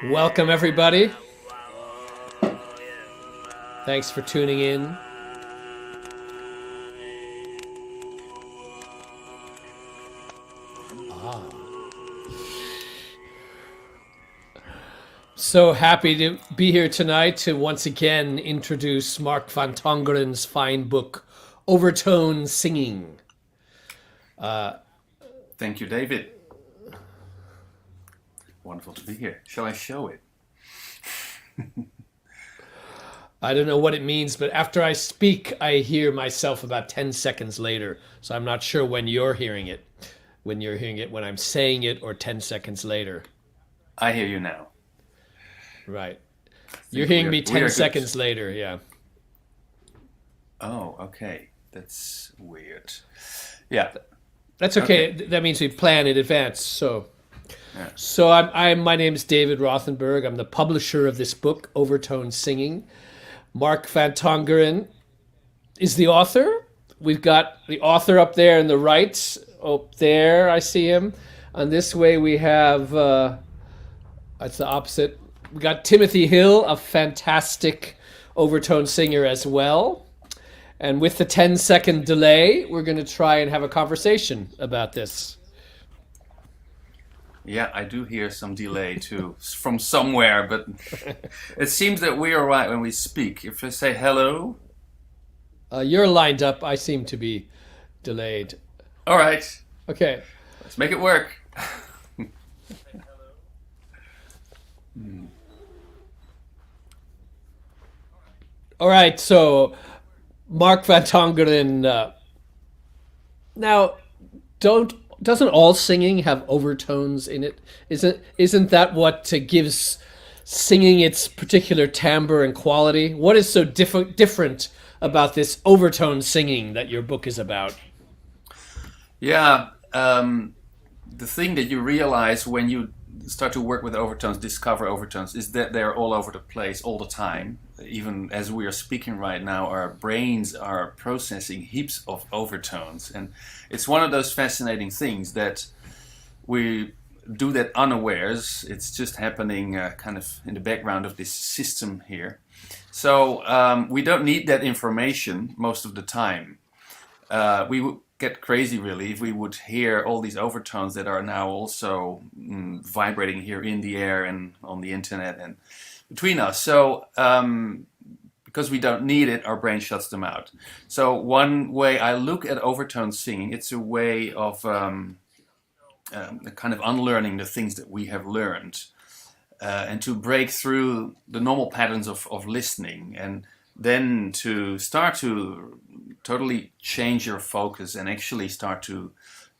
Welcome, everybody. Thanks for tuning in. So happy to be here tonight to once again introduce Mark van Tongeren's fine book, Overtone Singing. Thank you, David. Wonderful to be here. Shall I show it? I don't know what it means, but after I speak, I hear myself about 10 seconds later. So I'm not sure when you're hearing it, when I'm saying it, or 10 seconds later. I hear you now. Right. You're hearing me 10 seconds later, yeah. Oh, okay. That's weird. Yeah. That's okay. That means we plan in advance. So my name is David Rothenberg. I'm the publisher of this book, Overtone Singing. Mark van Tongeren is the author. We've got the author up there in the right. Oh, there, I see him. And this way we have, that's the opposite. We got Timothy Hill, a fantastic overtone singer as well. And with the 10-second delay, we're going to try and have a conversation about this. Yeah, I do hear some delay too from somewhere, but it seems that we are right when we speak. If I say hello. You're lined up. I seem to be delayed. All right. Okay. Let's make it work. All right. So, Mark van Tongeren. Now, doesn't all singing have overtones in it? Isn't that what gives singing its particular timbre and quality? What is so different about this overtone singing that your book is about? Yeah, the thing that you realize when you start to work with overtones, discover overtones, is that they're all over the place all the time. Even as we are speaking right now, our brains are processing heaps of overtones. And it's one of those fascinating things that we do that unawares. It's just happening kind of in the background of this system here. So we don't need that information most of the time. We would get crazy really if we would hear all these overtones that are now also vibrating here in the air and on the internet and between us. So because we don't need it, our brain shuts them out. So one way I look at overtone singing, it's a way of kind of unlearning the things that we have learned and to break through the normal patterns of listening, and then to start to totally change your focus and actually start to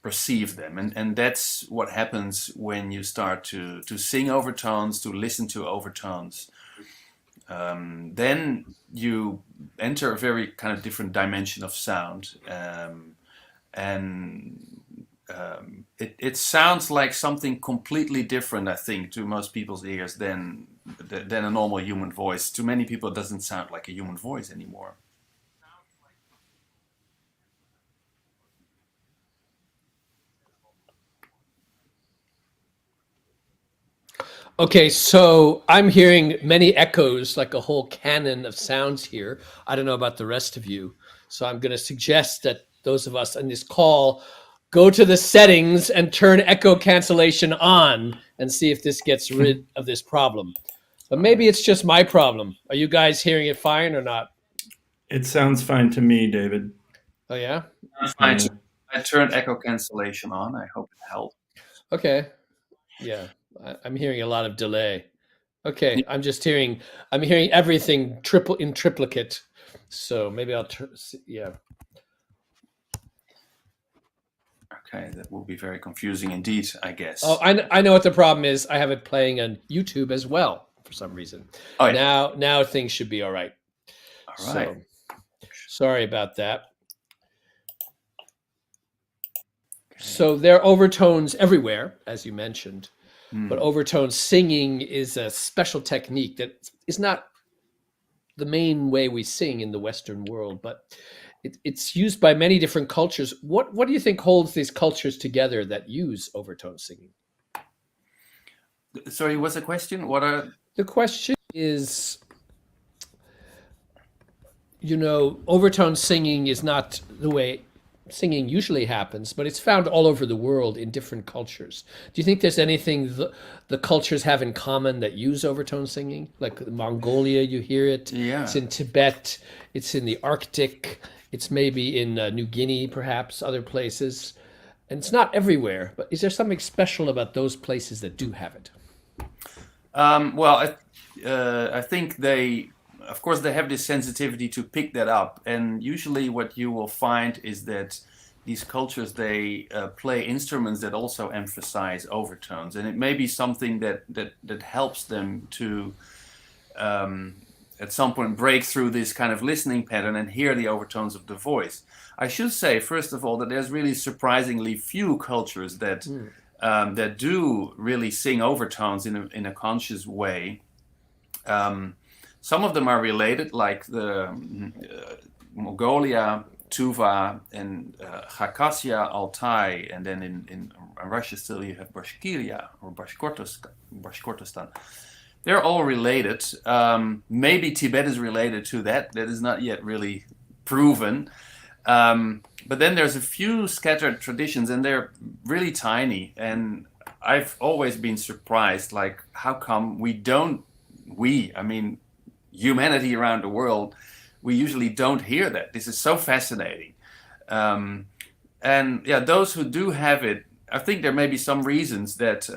perceive them. And that's what happens when you start to sing overtones, to listen to overtones. Then you enter a very kind of different dimension of sound. It sounds like something completely different, I think, to most people's ears than a normal human voice. To many people, it doesn't sound like a human voice anymore. Okay, so I'm hearing many echoes, like a whole canon of sounds here. I don't know about the rest of you. So I'm going to suggest that those of us on this call go to the settings and turn echo cancellation on and see if this gets rid of this problem. But maybe it's just my problem. Are you guys hearing it fine or not? It sounds fine to me, David. Oh, yeah? Fine. I turned echo cancellation on. I hope it helped. Okay. Yeah, I'm hearing a lot of delay. Okay, I'm hearing everything in triplicate. So maybe I'll yeah. Okay, that will be very confusing indeed, I guess. Oh, I know what the problem is. I have it playing on YouTube as well for some reason. Oh, yeah. Now things should be all right. All right. So, sorry about that. Okay. So there are overtones everywhere, as you mentioned. But overtone singing is a special technique that is not the main way we sing in the Western world, but it's used by many different cultures. What do you think holds these cultures together that use overtone singing? Sorry, what's the question? What are... The question is, overtone singing is not the way singing usually happens, but it's found all over the world in different cultures. Do you think there's anything the cultures have in common that use overtone singing? Like Mongolia, you hear it. It's Yeah. in Tibet. It's in the Arctic. It's maybe in New Guinea, perhaps other places. And it's not everywhere, but is there something special about those places that do have it? Well, I think of course, they have this sensitivity to pick that up, and usually what you will find is that these cultures they play instruments that also emphasize overtones, and it may be something that helps them to at some point break through this kind of listening pattern and hear the overtones of the voice. I should say, first of all, that there's really surprisingly few cultures that do really sing overtones in a conscious way. Some of them are related, like the Mongolia, Tuva, and Khakassia, Altai, and then in Russia still you have Bashkiria or Bashkortostan. They're all related. Maybe Tibet is related to that. That is not yet really proven. But then there's a few scattered traditions, and they're really tiny. And I've always been surprised, like, how come I mean, humanity around the world, we usually don't hear that. This is so fascinating. And yeah, those who do have it, I think there may be some reasons that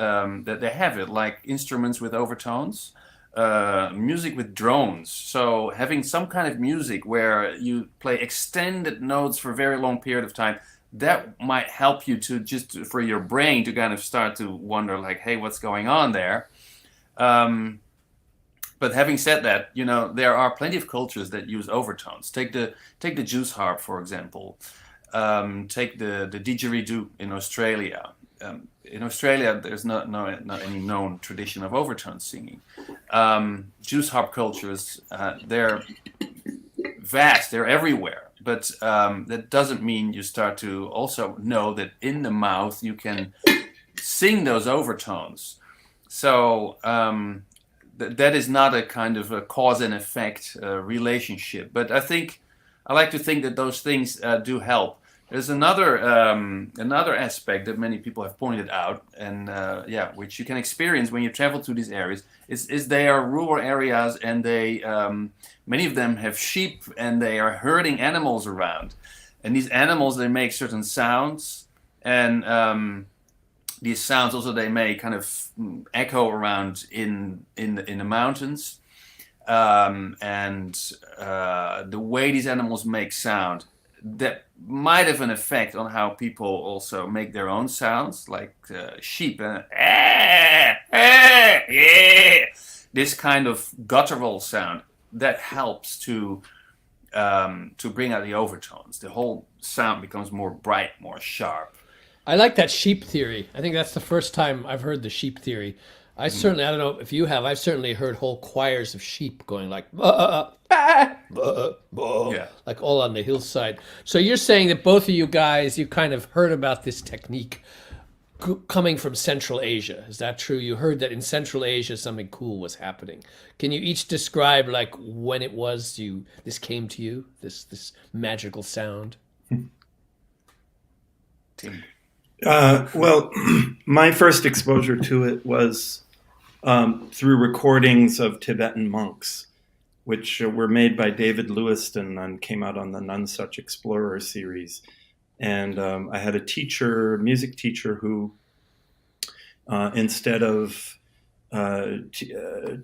they have it, like instruments with overtones, music with drones. So having some kind of music where you play extended notes for a very long period of time, that might help you to for your brain to kind of start to wonder, like, hey, what's going on there? But having said that, there are plenty of cultures that use overtones. Take the Jews harp, for example. Take the didgeridoo in Australia. In Australia, there's not any known tradition of overtone singing. Jews harp cultures, they're vast, they're everywhere. But that doesn't mean you start to also know that in the mouth you can sing those overtones. So that is not a kind of a cause and effect relationship. But I like to think that those things do help. There's another aspect that many people have pointed out, and which you can experience when you travel to these areas. Is they are rural areas, and they many of them have sheep, and they are herding animals around, and these animals they make certain sounds, and these sounds also they may kind of echo around in the mountains, and the way these animals make sound that might have an effect on how people also make their own sounds, like sheep, this kind of guttural sound that helps to bring out the overtones. The whole sound becomes more bright, more sharp. I like that sheep theory. I think that's the first time I've heard the sheep theory. I don't know if you have, I've certainly heard whole choirs of sheep going like, Yeah. like all on the hillside. So you're saying that both of you guys, you kind of heard about this technique coming from Central Asia. Is that true? You heard that in Central Asia something cool was happening. Can you each describe like when it was this came to you, this magical sound? Tim. Well, my first exposure to it was through recordings of Tibetan monks, which were made by David Lewiston and came out on the None Such Explorer series. And I had a music teacher, who, instead of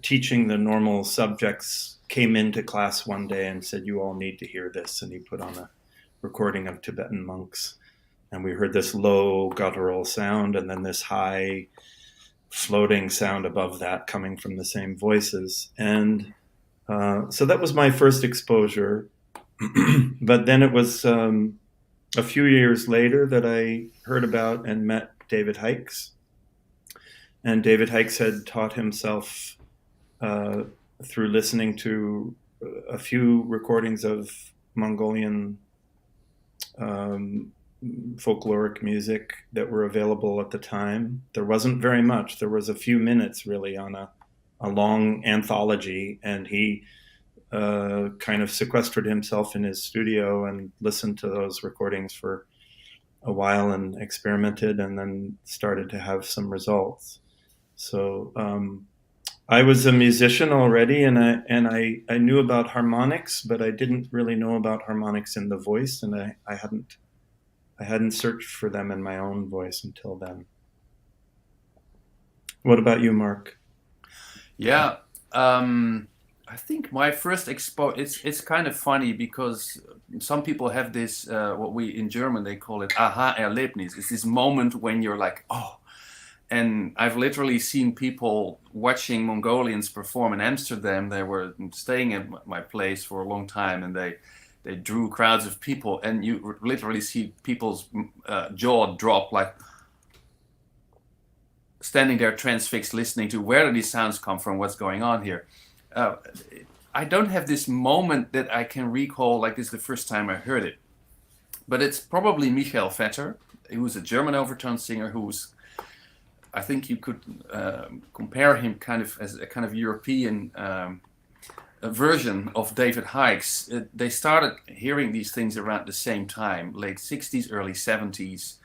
teaching the normal subjects, came into class one day and said, "You all need to hear this." And he put on a recording of Tibetan monks. And we heard this low guttural sound and then this high floating sound above that coming from the same voices. And so that was my first exposure. But then it was a few years later that I heard about and met David Hykes. And David Hykes had taught himself through listening to a few recordings of Mongolian folkloric music that were available at the time. There wasn't very much. There was a few minutes really on a long anthology, and he kind of sequestered himself in his studio and listened to those recordings for a while and experimented, and then started to have some results. So I was a musician already, and I knew about harmonics, but I didn't really know about harmonics in the voice, and I hadn't searched for them in my own voice until then. What about you, Mark? Yeah, I think my first it's kind of funny because some people have this what we in German they call it Aha-Erlebnis. It's this moment when you're like, oh. And I've literally seen people watching Mongolians perform in Amsterdam. They were staying at my place for a long time, and they drew crowds of people, and you literally see people's jaw drop, like standing there transfixed, listening to where do these sounds come from, what's going on here. I don't have this moment that I can recall like this is the first time I heard it, but it's probably Michael Vetter. He was a German overtone singer who was, I think you could compare him kind of as a kind of European version of David Hikes. They started hearing these things around the same time, late 60s, early 70s.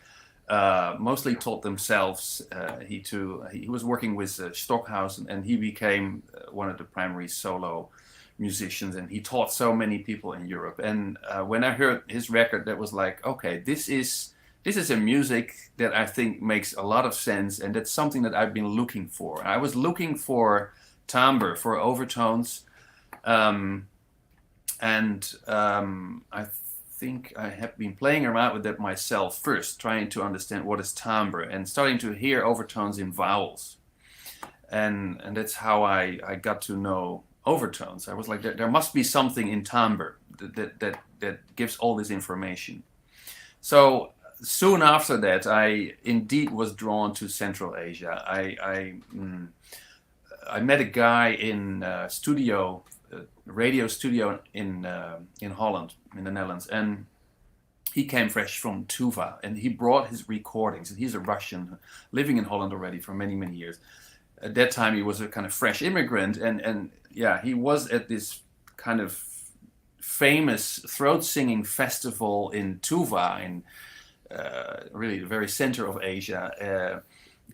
Mostly taught themselves. He was working with Stockhausen, and he became one of the primary solo musicians, and he taught so many people in Europe. And when I heard his record, that was like, okay, this is a music that I think makes a lot of sense, and that's something that I've been looking for. I was looking for timbre, for overtones, I think I have been playing around with that myself first, trying to understand what is timbre, and starting to hear overtones in vowels. And that's how I got to know overtones. I was like, there must be something in timbre that gives all this information. So soon after that, I indeed was drawn to Central Asia. I met a guy in radio studio in Holland, in the Netherlands, and he came fresh from Tuva, and he brought his recordings. And he's a Russian living in Holland already for many, many years. At that time, he was a kind of fresh immigrant, and yeah, he was at this kind of famous throat singing festival in Tuva, in really the very center of Asia.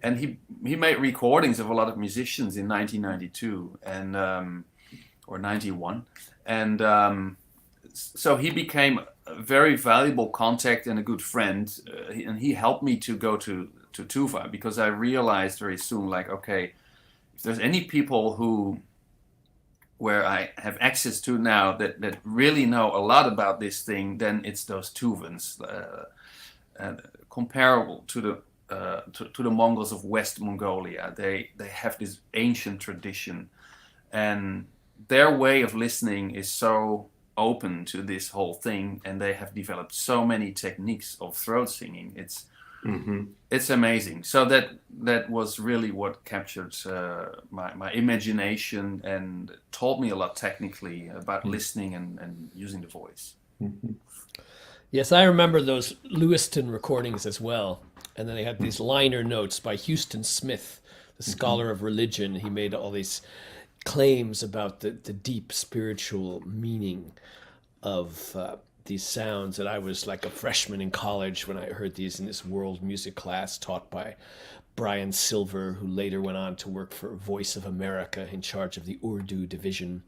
And he made recordings of a lot of musicians in 1992 and or 91, and so he became a very valuable contact and a good friend, and he helped me to go to Tuva, because I realized very soon, like, okay, if there's any people where I have access to now that really know a lot about this thing, then it's those Tuvans, comparable to the Mongols of West Mongolia. They have this ancient tradition, and their way of listening is so open to this whole thing, and they have developed so many techniques of throat singing. It's amazing. So that was really what captured my imagination and taught me a lot technically about listening and using the voice. Yes, I remember those Lewiston recordings as well. And then they had these liner notes by Houston Smith, the scholar of religion. He made all these claims about the deep spiritual meaning of these sounds. And I was like a freshman in college when I heard these in this world music class taught by Brian Silver, who later went on to work for Voice of America in charge of the Urdu division.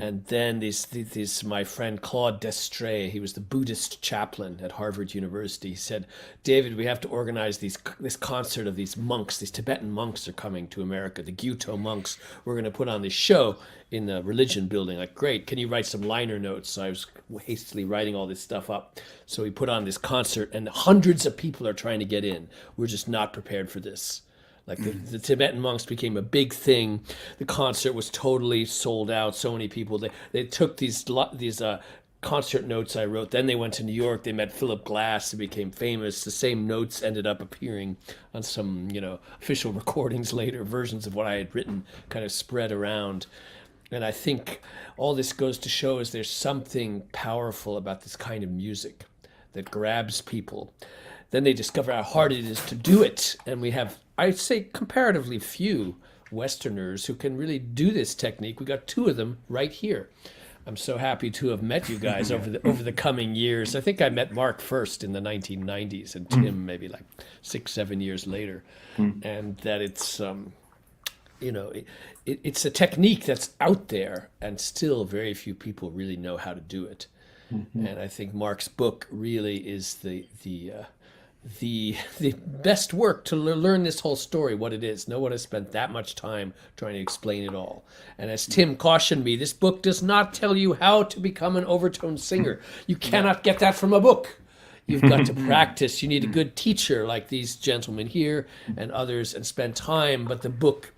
And then these my friend Claude Destré, he was the Buddhist chaplain at Harvard University. He said, David, we have to organize this concert of these monks. These Tibetan monks are coming to America, the Gyuto monks. We're going to put on this show in the religion building. Like, great, can you write some liner notes? So I was hastily writing all this stuff up. So we put on this concert, and hundreds of people are trying to get in. We're just not prepared for this. Like the Tibetan monks became a big thing. The concert was totally sold out. So many people. They took these concert notes I wrote. Then they went to New York. They met Philip Glass. They became famous. The same notes ended up appearing on some official recordings later. Versions of what I had written kind of spread around. And I think all this goes to show is there's something powerful about this kind of music that grabs people. Then they discover how hard it is to do it. And we have, I'd say, comparatively few Westerners who can really do this technique. We got 2 of them right here. I'm so happy to have met you guys over the coming years. I think I met Mark first in the 1990s, and Tim maybe like 6-7 years later. And that it's it's a technique that's out there, and still very few people really know how to do it. And I think Mark's book really is the best work to learn this whole story, what it is. No one has spent that much time trying to explain it all. And as Tim cautioned me, this book does not tell you how to become an overtone singer. You cannot get that from a book. You've got to practice. You need a good teacher like these gentlemen here and others, and spend time. But the book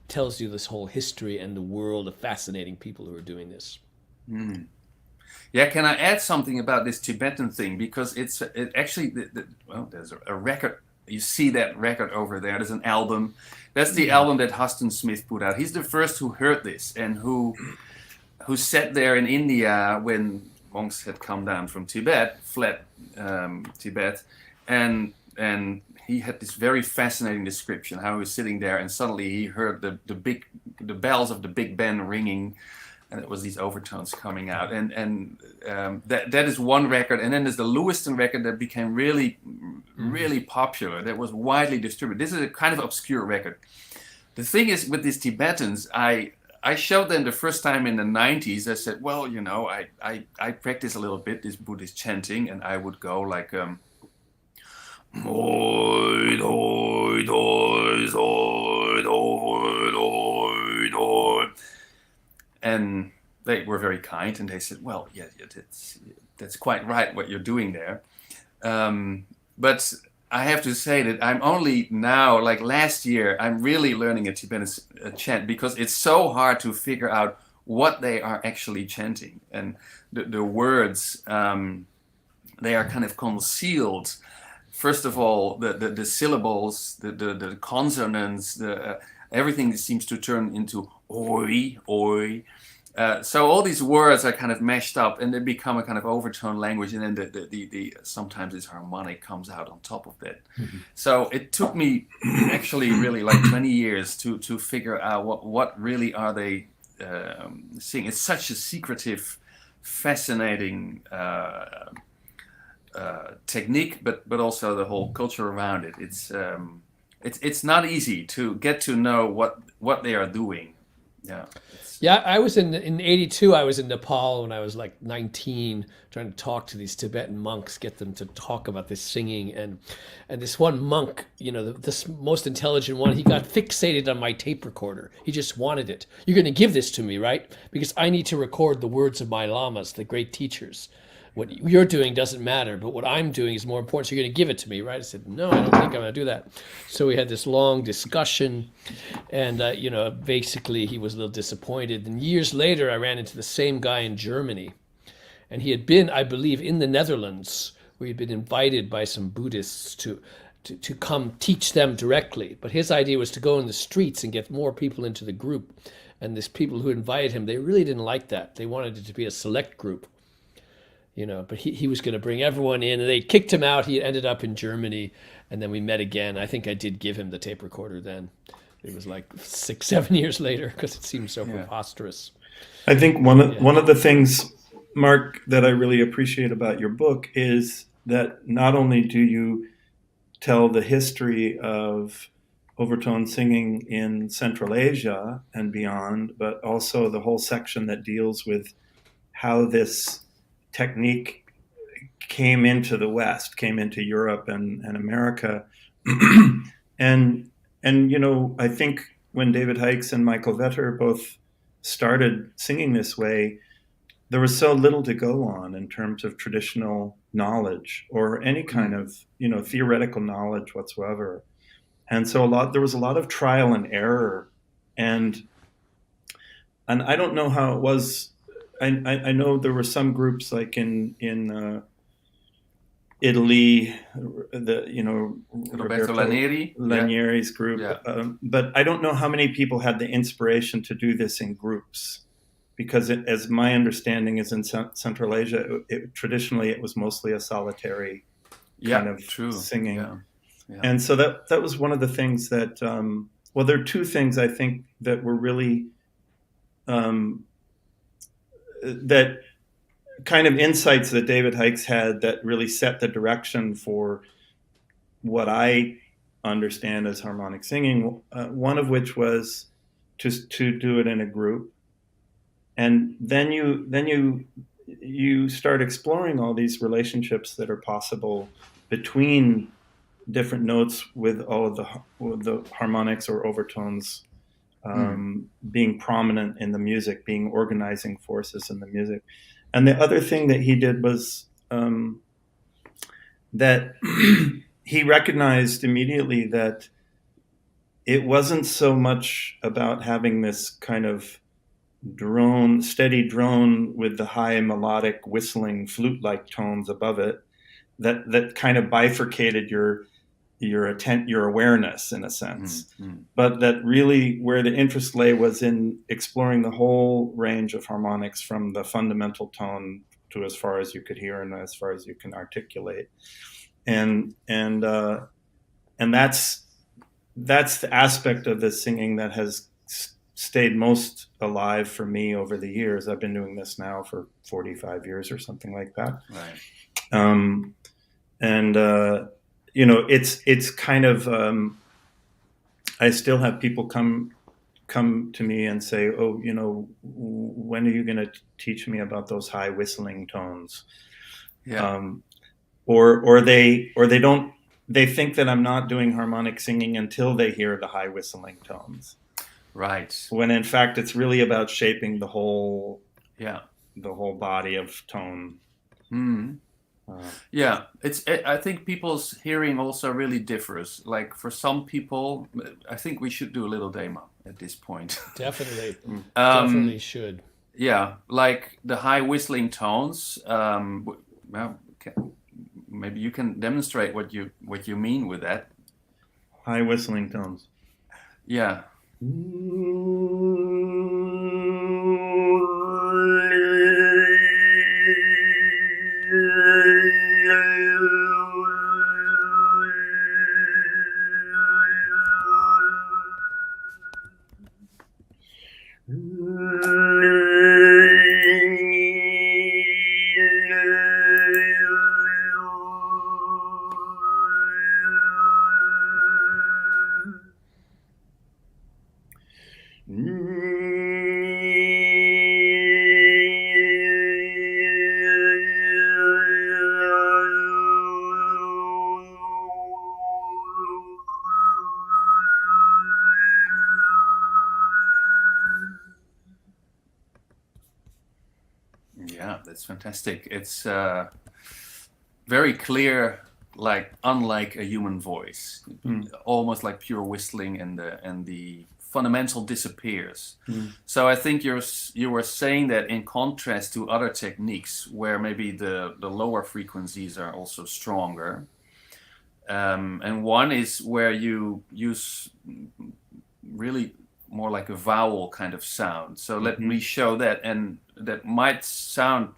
tells you this whole history and the world of fascinating people who are doing this. Yeah, can I add something about this Tibetan thing? Because actually, there's a record. You see that record over there. There's an album. That's the album that Huston Smith put out. He's the first who heard this and who sat there in India when monks had come down from Tibet, fled Tibet, and he had this very fascinating description how he was sitting there and suddenly he heard the bells of the Big Ben ringing. And it was these overtones coming out, and that is one record. And then there's the Lewiston record that became really, really popular. That was widely distributed. This is a kind of obscure record. The thing is with these Tibetans, I showed them the first time in the 90s. I said, well, I practice a little bit this Buddhist chanting, and I would go like, and they were very kind, and they said, well, yeah, that's quite right what you're doing there. But I have to say that I'm only now, like last year, I'm really learning a Tibetan chant, because it's so hard to figure out what they are actually chanting. And the words, they are kind of concealed. First of all, the syllables, the consonants, everything seems to turn into oi, oi. So all these words are kind of mashed up, and they become a kind of overtone language, and then the sometimes this harmonic comes out on top of that. So it took me actually really like 20 years to figure out what really are they singing. It's such a secretive, fascinating technique, but also the whole culture around it. It's not easy to get to know what they are doing. Yeah, I was in '82. I was in Nepal when I was like 19, trying to talk to these Tibetan monks, get them to talk about this singing. And this one monk, this most intelligent one, he got fixated on my tape recorder. He just wanted it. You're going to give this to me, right? Because I need to record the words of my lamas, the great teachers. What you're doing doesn't matter, but what I'm doing is more important. So you're going to give it to me, right? I said, no, I don't think I'm going to do that. So we had this long discussion, and basically he was a little disappointed. And years later, I ran into the same guy in Germany, and he had been, I believe, in the Netherlands, where he'd been invited by some Buddhists to come teach them directly. But his idea was to go in the streets and get more people into the group. And these people who invited him, they really didn't like that. They wanted it to be a select group. But he was going to bring everyone in, and they kicked him out. He ended up in Germany, and then we met again. I think I did give him the tape recorder then. It was like 6-7 years later, because it seemed so preposterous. I think one of the things, Mark, that I really appreciate about your book is that not only do you tell the history of overtone singing in Central Asia and beyond, but also the whole section that deals with how this technique came into the West, came into Europe and America. and I think when David Hikes and Michael Vetter both started singing this way, there was so little to go on in terms of traditional knowledge or any kind of, theoretical knowledge whatsoever. And so there was a lot of trial and error. And I don't know how it was. I know there were some groups like in Italy, Roberto Lanieri's group, but I don't know how many people had the inspiration to do this in groups, because as my understanding is in Central Asia, traditionally it was mostly a solitary kind of singing. Yeah. Yeah. And so that was one of the things that, well, there are two things I think that were really, that kind of insights that David Hikes had that really set the direction for what I understand as harmonic singing. One of which was to do it in a group, and then you start exploring all these relationships that are possible between different notes with all of the harmonics or overtones being prominent in the music, being organizing forces in the music. And the other thing that he did was that he recognized immediately that it wasn't so much about having this kind of steady drone with the high melodic whistling flute-like tones above it that kind of bifurcated your awareness in a sense, but that really where the interest lay was in exploring the whole range of harmonics from the fundamental tone to as far as you could hear and as far as you can articulate, and that's the aspect of the singing that has stayed most alive for me over the years. I've been doing this now for 45 years or something like that. Right. It's kind of, I still have people come to me and say, oh, when are you going to teach me about those high whistling tones? Yeah. Or they think that I'm not doing harmonic singing until they hear the high whistling tones. Right. When in fact it's really about shaping the whole body of tone. Yeah, I think people's hearing also really differs. Like for some people, I think we should do a little demo at this point. Definitely. Definitely should. Yeah, like the high whistling tones. Well, maybe you can demonstrate what you mean with that. High whistling tones. Yeah. Yeah, that's fantastic. It's very clear, like unlike a human voice, almost like pure whistling, and the fundamental disappears. So I think you were saying that in contrast to other techniques where maybe the lower frequencies are also stronger, and one is where you use really more like a vowel kind of sound. So let me show that, and that might sound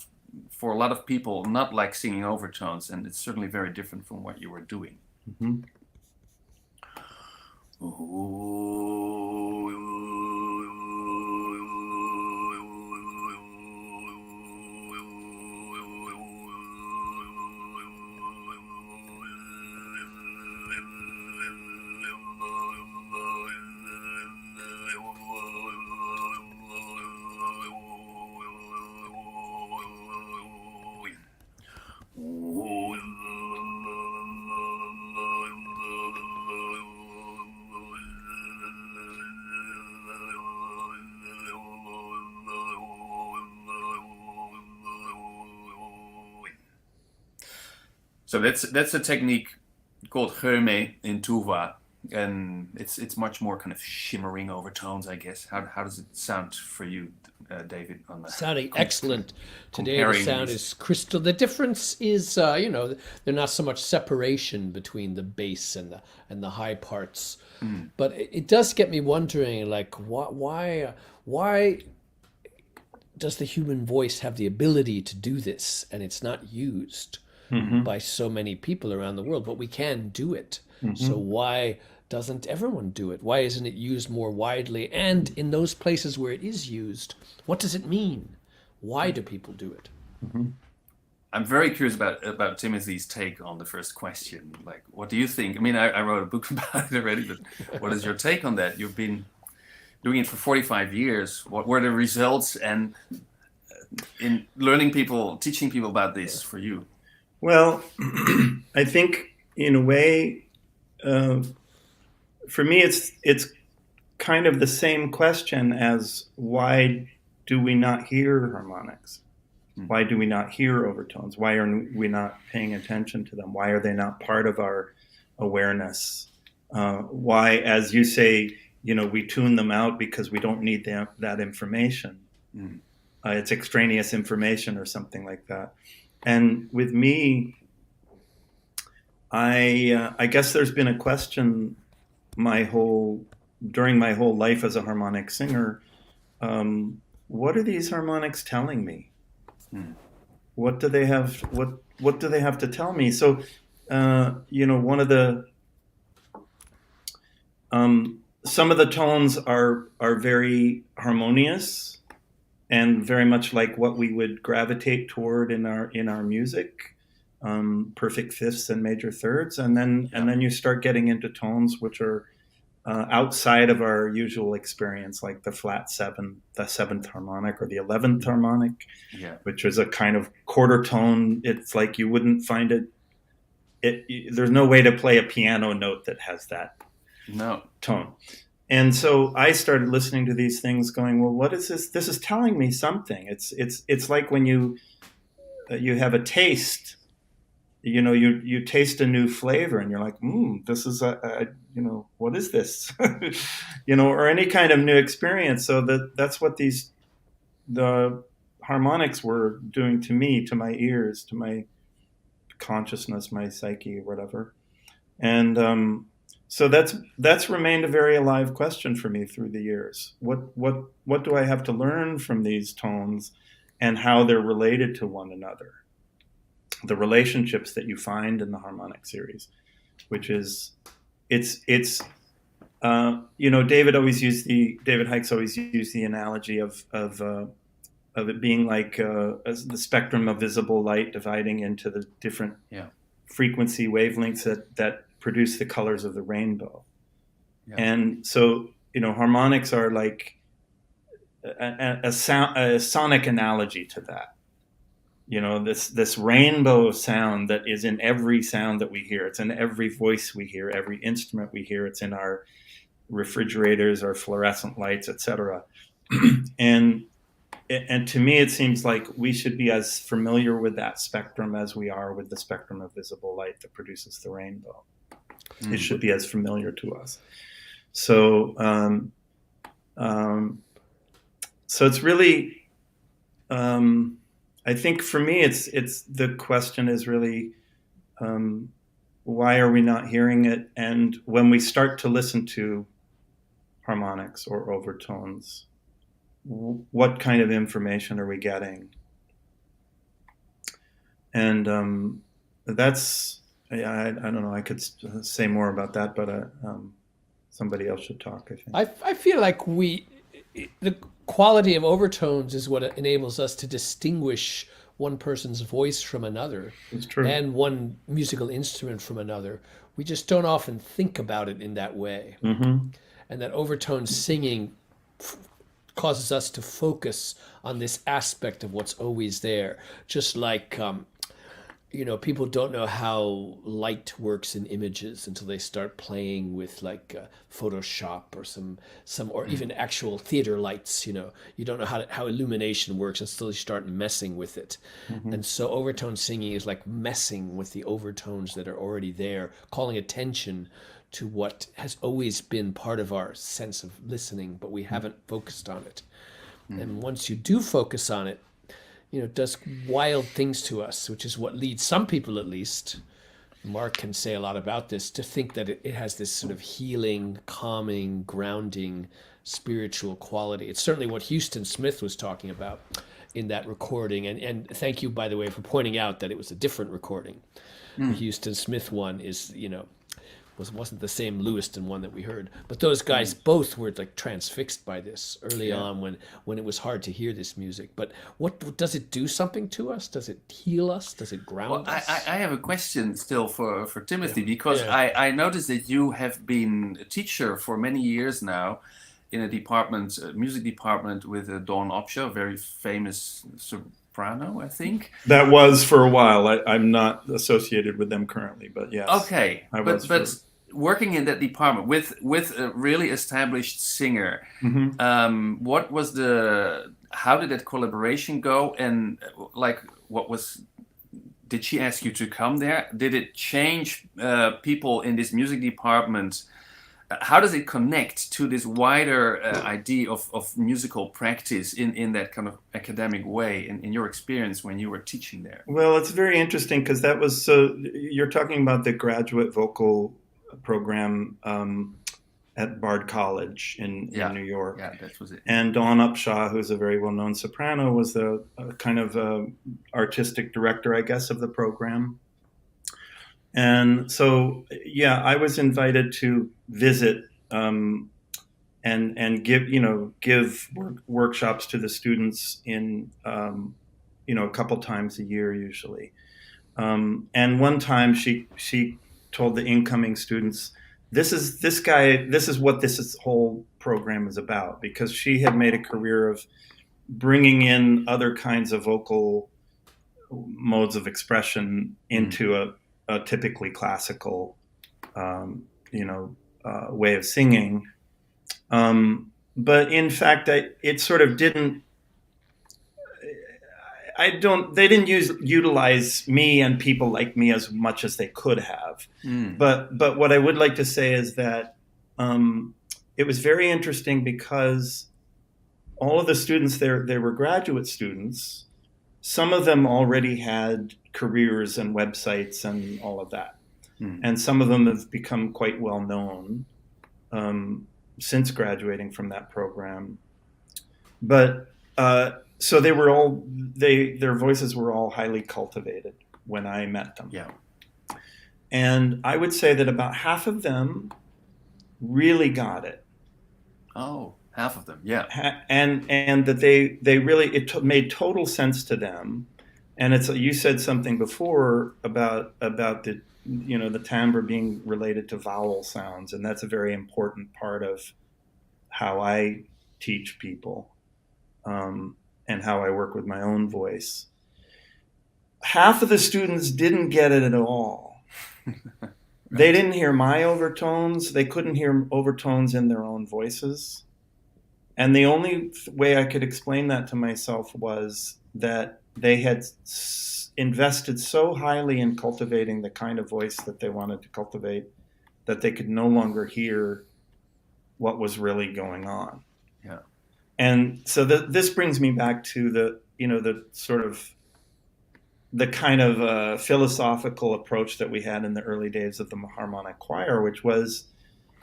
for a lot of people not like singing overtones, and it's certainly very different from what you were doing. So that's a technique called Heume in Tuva, and it's much more kind of shimmering overtones, I guess. How does it sound for you, David? On the sounding excellent today. The sound is crystal. The difference is, there's not so much separation between the bass and the high parts, but it does get me wondering, like why does the human voice have the ability to do this? And it's not used by so many people around the world, but we can do it. So why doesn't everyone do it? Why isn't it used more widely? And in those places where it is used, what does it mean? Why do people do it? I'm very curious about Timothy's take on the first question. Like, what do you think? I mean, I wrote a book about it already, but what is your take on that? You've been doing it for 45 years. What were the results and in learning people, teaching people about this for you? Well, I think in a way, for me, it's kind of the same question as why do we not hear harmonics? Why do we not hear overtones? Why are we not paying attention to them? Why are they not part of our awareness? Why, as you say, we tune them out because we don't need that information. It's extraneous information or something like that. And with me, I guess there's been a question during my whole life as a harmonic singer. What are these harmonics telling me? What do they have? What do they have to tell me? So, one of the some of the tones are very harmonious and very much like what we would gravitate toward in our music, perfect fifths and major thirds, and then you start getting into tones which are outside of our usual experience, like the flat seven, the seventh harmonic, or the 11th harmonic, which is a kind of quarter tone. It's like you wouldn't find it. There's no way to play a piano note that has that tone. And so I started listening to these things, going, "Well, what is this? This is telling me something." It's like when you have a taste. You taste a new flavor and you're like, this is what is this? Or any kind of new experience. So that's what the harmonics were doing to me, to my ears, to my consciousness, my psyche, whatever. And so that's remained a very alive question for me through the years. What do I have to learn from these tones and how they're related to one another? The relationships that you find in the harmonic series, which is, David Hykes always used the analogy of it being like as the spectrum of visible light dividing into the different frequency wavelengths that produce the colors of the rainbow. And so, harmonics are like a sonic analogy to that. This rainbow of sound that is in every sound that we hear. It's in every voice we hear, every instrument we hear. It's in our refrigerators, our fluorescent lights, etc. And to me, it seems like we should be as familiar with that spectrum as we are with the spectrum of visible light that produces the rainbow. It should be as familiar to us. So, so it's really. I think for me, it's the question is really, why are we not hearing it? And when we start to listen to harmonics or overtones, what kind of information are we getting? And that's, I don't know, I could say more about that, but somebody else should talk, I think. I feel like the quality of overtones is what enables us to distinguish one person's voice from another. It's true. And one musical instrument from another. We just don't often think about it in that way. And that overtone singing causes us to focus on this aspect of what's always there. Just like people don't know how light works in images until they start playing with like Photoshop or some or even actual theater lights. You don't know how illumination works until you start messing with it. And so overtone singing is like messing with the overtones that are already there, calling attention to what has always been part of our sense of listening, but we haven't focused on it. And once you do focus on it, it does wild things to us, which is what leads some people, at least, Mark can say a lot about this, to think that it has this sort of healing, calming, grounding spiritual quality. It's certainly what Houston Smith was talking about in that recording. And thank you, by the way, for pointing out that it was a different recording. The Houston Smith one is, wasn't the same Lewiston one that we heard. But those guys both were like transfixed by this early on when it was hard to hear this music. But what does it do something to us? Does it heal us? Does it ground us? I have a question still for Timothy, because I noticed that you have been a teacher for many years now in a department, music department with Dawn Opshaw, a very famous soprano, I think. That was for a while. I'm not associated with them currently, but yes. Okay, but working in that department with a really established singer, what was how did that collaboration go? And like, did she ask you to come there? Did it change people in this music department? How does it connect to this wider idea of musical practice in that kind of academic way, in your experience when you were teaching there? Well, it's very interesting because that was, you're talking about the graduate vocal program at Bard College in New York. Yeah, that was it. And Dawn Opshaw, who's a very well-known soprano, was the kind of artistic director, I guess, of the program. And so, I was invited to visit and give workshops to the students in a couple times a year usually. And one time she told the incoming students, this is what this whole program is about, because she had made a career of bringing in other kinds of vocal modes of expression into a typically classical, way of singing. But in fact, it sort of didn't. They didn't utilize me and people like me as much as they could have. But what I would like to say is that it was very interesting because all of the students there, they were graduate students. Some of them already had careers and websites and all of that. And some of them have become quite well known since graduating from that program. But so they were their voices were all highly cultivated when I met them. Yeah. And I would say that about half of them really got it. Oh, half of them, yeah. And that they really, it made total sense to them. And you said something before about the the timbre being related to vowel sounds, and that's a very important part of how I teach people and how I work with my own voice. Half of the students didn't get it at all. Right. They didn't hear my overtones. They couldn't hear overtones in their own voices. And the only way I could explain that to myself was that they had invested so highly in cultivating the kind of voice that they wanted to cultivate that they could no longer hear what was really going on. Yeah. And so this brings me back to the sort of the kind of philosophical approach that we had in the early days of the harmonic choir, which was,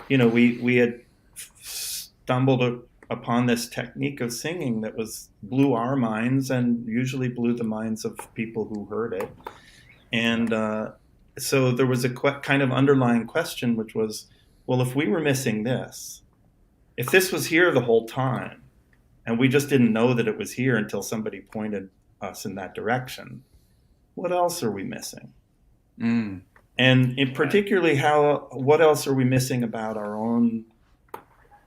we had stumbled upon this technique of singing that blew our minds and usually blew the minds of people who heard it. And so there was a kind of underlying question, which was, well, if we were missing this, if this was here the whole time, and we just didn't know that it was here until somebody pointed us in that direction, what else are we missing? And particularly, what else are we missing about our own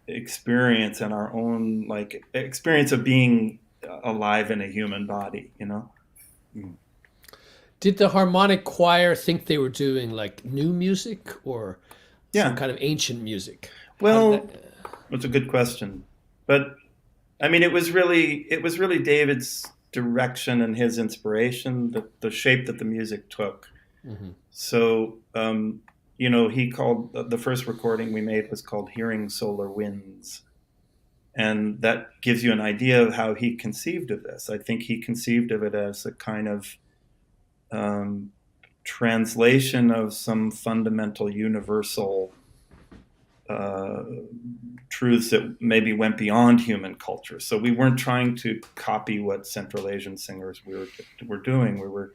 experience and our own experience of being alive in a human body, Did the harmonic choir think they were doing like new music or some kind of ancient music? Well, that's a good question. But I mean, it was really David's direction and his inspiration, the shape that the music took. Mm-hmm. So, he called the first recording we made was called Hearing Solar Winds. And that gives you an idea of how he conceived of this. I think he conceived of it as a kind of translation of some fundamental universal truths that maybe went beyond human culture. So we weren't trying to copy what Central Asian singers were doing. We were,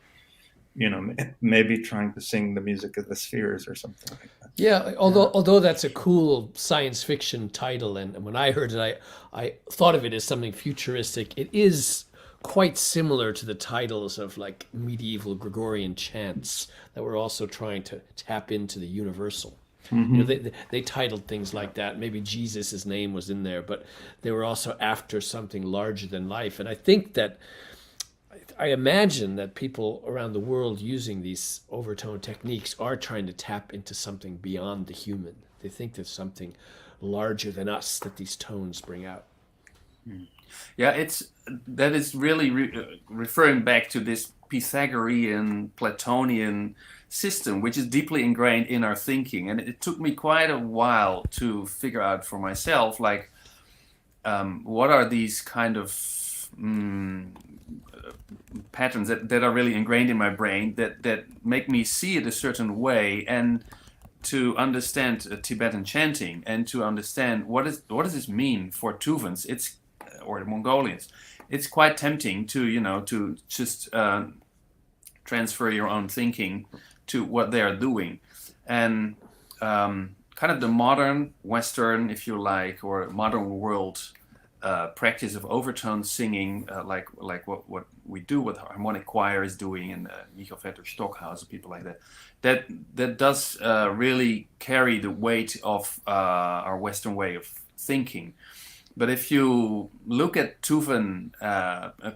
maybe trying to sing the music of the spheres or something like that. Yeah, although that's a cool science fiction title, and when I heard it, I thought of it as something futuristic. It is quite similar to the titles of like medieval Gregorian chants that were also trying to tap into the universal. They titled things like that. Maybe Jesus' name was in there, but they were also after something larger than life. And I think that I imagine that people around the world using these overtone techniques are trying to tap into something beyond the human. They think there's something larger than us that these tones bring out. Yeah, that is really referring back to this Pythagorean, Platonian system, which is deeply ingrained in our thinking. And it took me quite a while to figure out for myself, like, what are these kind of patterns that are really ingrained in my brain that make me see it a certain way, and to understand Tibetan chanting and to understand what does this mean for Tuvans, or the Mongolians. It's quite tempting to just transfer your own thinking to what they are doing, and kind of the modern Western, if you like, or modern world practice of overtone singing, like what we do, what harmonic choir is doing, and Michael Vetter Stockhouse, people like that does really carry the weight of our Western way of thinking. But if you look at Tuvan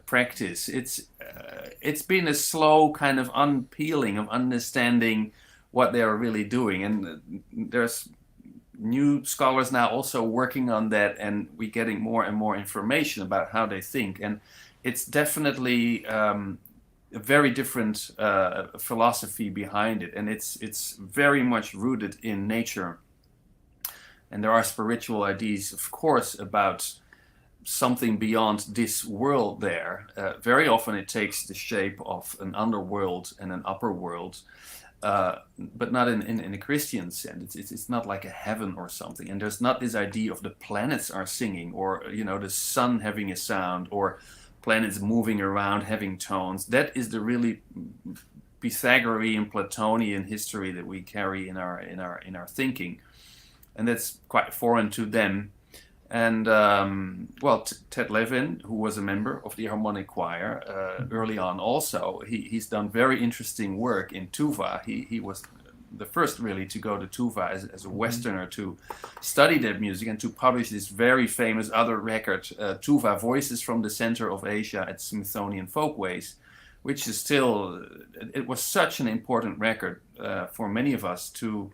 practice, it's been a slow kind of unpeeling of understanding what they are really doing, and there's new scholars now also working on that, and we're getting more and more information about how they think, and it's definitely a very different philosophy behind it, and it's very much rooted in nature. And there are spiritual ideas, of course, about something beyond this world there. Very often it takes the shape of an underworld and an upper world, but not in a Christian sense. It's not like a heaven or something. And there's not this idea of the planets are singing, or the sun having a sound, or planets moving around having tones. That is the really Pythagorean, Platonian history that we carry in our thinking. And that's quite foreign to them. And Ted Levin, who was a member of the harmonic choir early on, also he's done very interesting work in Tuva. He was the first really to go to Tuva as a Westerner to study that music and to publish this very famous other record, Tuva Voices from the Center of Asia at Smithsonian Folkways, which is still, it was such an important record for many of us to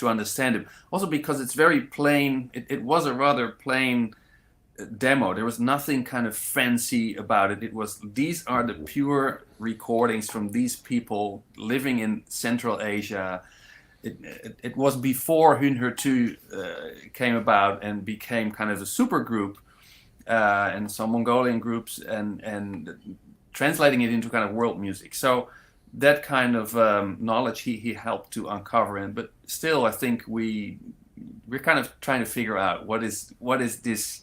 understand it. Also because it's very plain, it was a rather plain demo. There was nothing kind of fancy about it. These are the pure recordings from these people living in Central Asia. It was before Hunher 2 came about and became kind of a super group, and some Mongolian groups, and translating it into kind of world music. So that kind of knowledge he helped to uncover, but still I think we're kind of trying to figure out what is this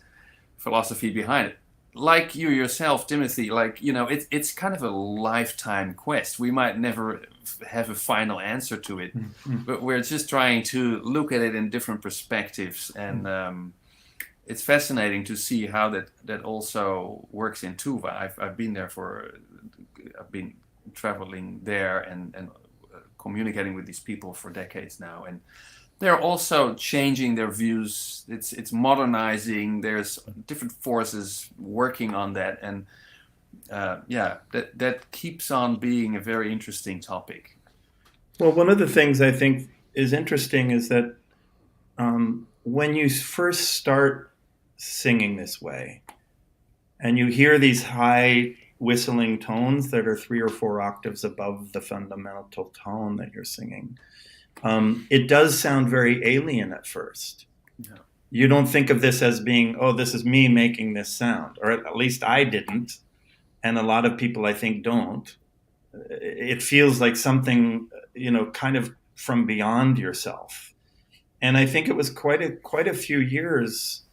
philosophy behind it. Like you yourself, Timothy, it's kind of a lifetime quest. We might never have a final answer to it, but we're just trying to look at it in different perspectives, and it's fascinating to see how that also works in Tuva. I've been there I've been traveling there and communicating with these people for decades now, and they're also changing their views. It's modernizing. There's different forces working on that, and that keeps on being a very interesting topic. Well, one of the things I think is interesting is that when you first start singing this way, and you hear these high whistling tones that are 3 or 4 octaves above the fundamental tone that you're singing, it does sound very alien at first. Yeah. You don't think of this as being, oh, this is me making this sound, or at least I didn't, and a lot of people I think don't. It feels like something, kind of from beyond yourself. and I think it was quite a few years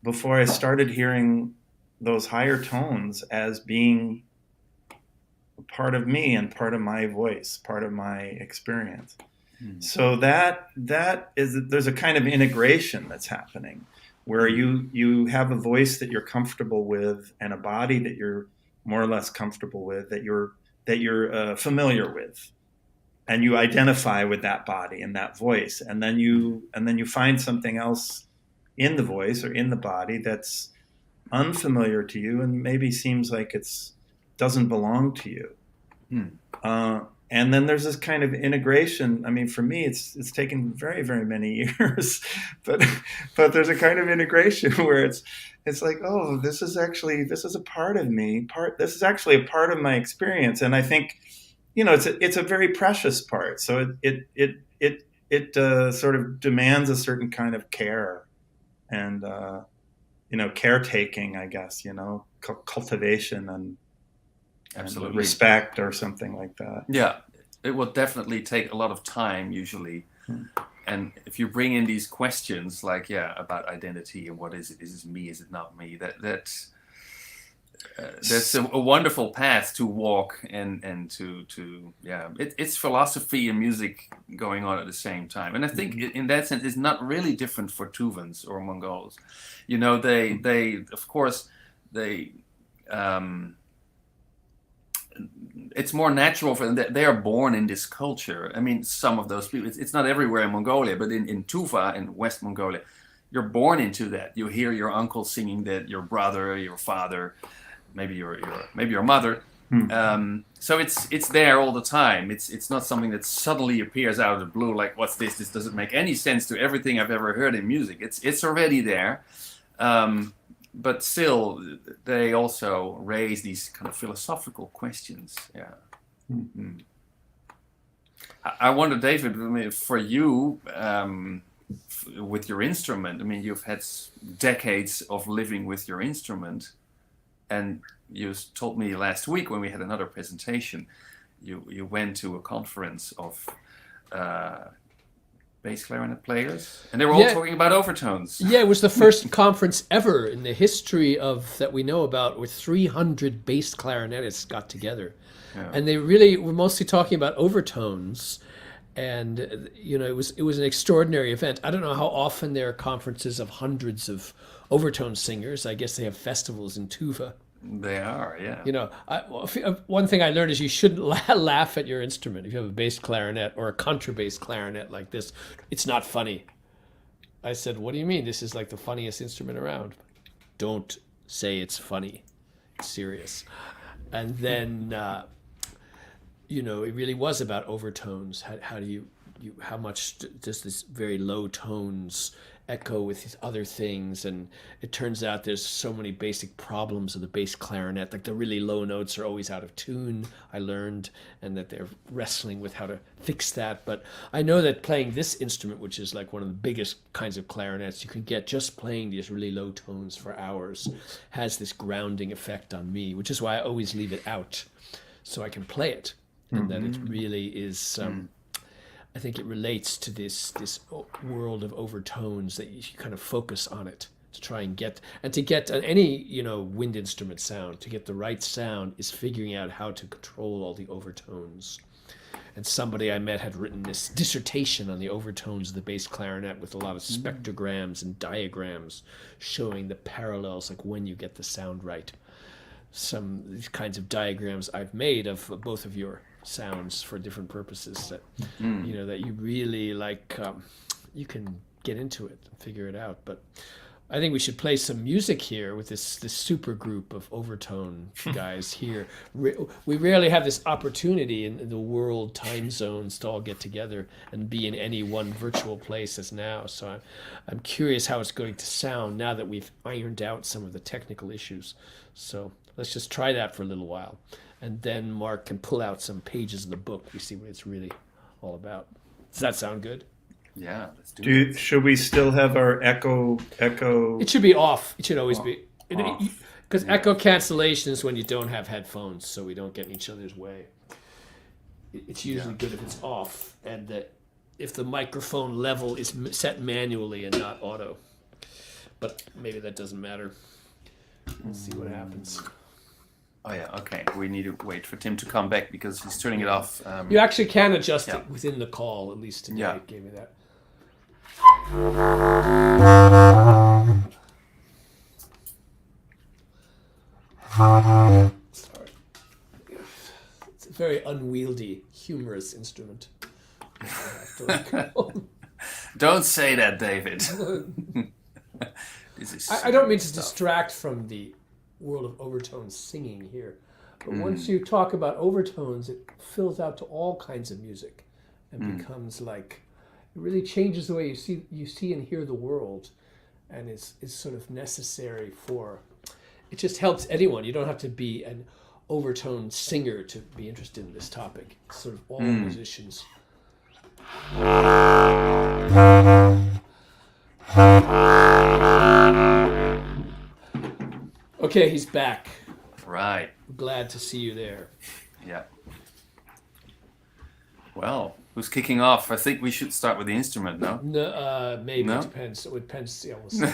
before I started hearing those higher tones as being part of me and part of my voice, part of my experience. So that is, there's a kind of integration that's happening where you have a voice that you're comfortable with and a body that you're more or less comfortable with, that you're familiar with, and you identify with that body and that voice, and then you find something else in the voice or in the body that's unfamiliar to you and maybe seems like it's doesn't belong to you. And then there's this kind of integration. I mean, for me, it's taken very, very many years, but there's a kind of integration where it's like, oh, this is a part of me. This is actually a part of my experience, and I think, it's a very precious part. So it sort of demands a certain kind of care, and caretaking, I guess, cultivation and Absolutely. respect or something like that. Yeah, it will definitely take a lot of time usually. And if you bring in these questions like, about identity and what is it? Is it me? Is it not me? That's a wonderful path to walk and to it's philosophy and music going on at the same time. And I think in that sense it's not really different for Tuvans or Mongols. They of course it's more natural for them that they are born in this culture. I mean, some of those people, it's not everywhere in Mongolia, but in Tuva, in West Mongolia, you're born into that. You hear your uncle singing that, your brother, your father, maybe your mother. So it's there all the time. It's not something that suddenly appears out of the blue, like, what's this? This doesn't make any sense to everything I've ever heard in music. It's already there. But still, they also raise these kind of philosophical questions. I wonder, David, I mean, for you, with your instrument, I mean, you've had decades of living with your instrument, and you told me last week when we had another presentation, you went to a conference of bass clarinet players, and they were all talking about overtones. Yeah, it was the first conference ever in the history that we know about where 300 bass clarinetists got together. And they really were mostly talking about overtones. And it was an extraordinary event. I don't know how often there are conferences of hundreds of overtone singers. I guess they have festivals in Tuva. They are, yeah. One thing I learned is you shouldn't laugh at your instrument. If you have a bass clarinet or a contrabass clarinet like this, it's not funny. I said, what do you mean? This is like the funniest instrument around. Don't say it's funny. It's serious. And then, it really was about overtones. How much does this very low tones echo with these other things? And it turns out there's so many basic problems of the bass clarinet, like the really low notes are always out of tune, I learned, and that they're wrestling with how to fix that. But I know that playing this instrument, which is like one of the biggest kinds of clarinets you can get, just playing these really low tones for hours has this grounding effect on me, which is why I always leave it out so I can play it. And that it really is I think it relates to this world of overtones, that you kind of focus on it to try and get any wind instrument sound. To get the right sound is figuring out how to control all the overtones. And somebody I met had written this dissertation on the overtones of the bass clarinet with a lot of spectrograms and diagrams showing the parallels, like when you get the sound right. Some of these kinds of diagrams I've made of both of your sounds for different purposes that that you really like. You can get into it and figure it out. But I think we should play some music here with this super group of overtone guys here. We rarely have this opportunity in the world time zones to all get together and be in any one virtual place as now. So I'm curious how it's going to sound now that we've ironed out some of the technical issues. So let's just try that for a little while. And then Mark can pull out some pages of the book. We see what it's really all about. Does that sound good? Yeah, let's do it. Should we still have our echo? It should be off. It should always be. Because echo cancellation is when you don't have headphones, so we don't get in each other's way. It's usually good if it's off, and that if the microphone level is set manually and not auto. But maybe that doesn't matter. We'll see what happens. Oh yeah, okay. We need to wait for Tim to come back because he's turning it off. You actually can adjust it within the call, at least today it gave me that. Sorry. It's a very unwieldy, humorous instrument. Don't say that, David. This is I don't mean to distract from the world of overtone singing here, but once you talk about overtones, it fills out to all kinds of music and becomes like, it really changes the way you see and hear the world, and is sort of necessary for, it just helps anyone. You don't have to be an overtone singer to be interested in this topic. It's sort of all musicians. Okay, he's back. right. Glad to see you there. Yeah. Well, who's kicking off? I think we should start with the instrument, no? No, maybe No? it depends. It depends. Yeah, we'll see.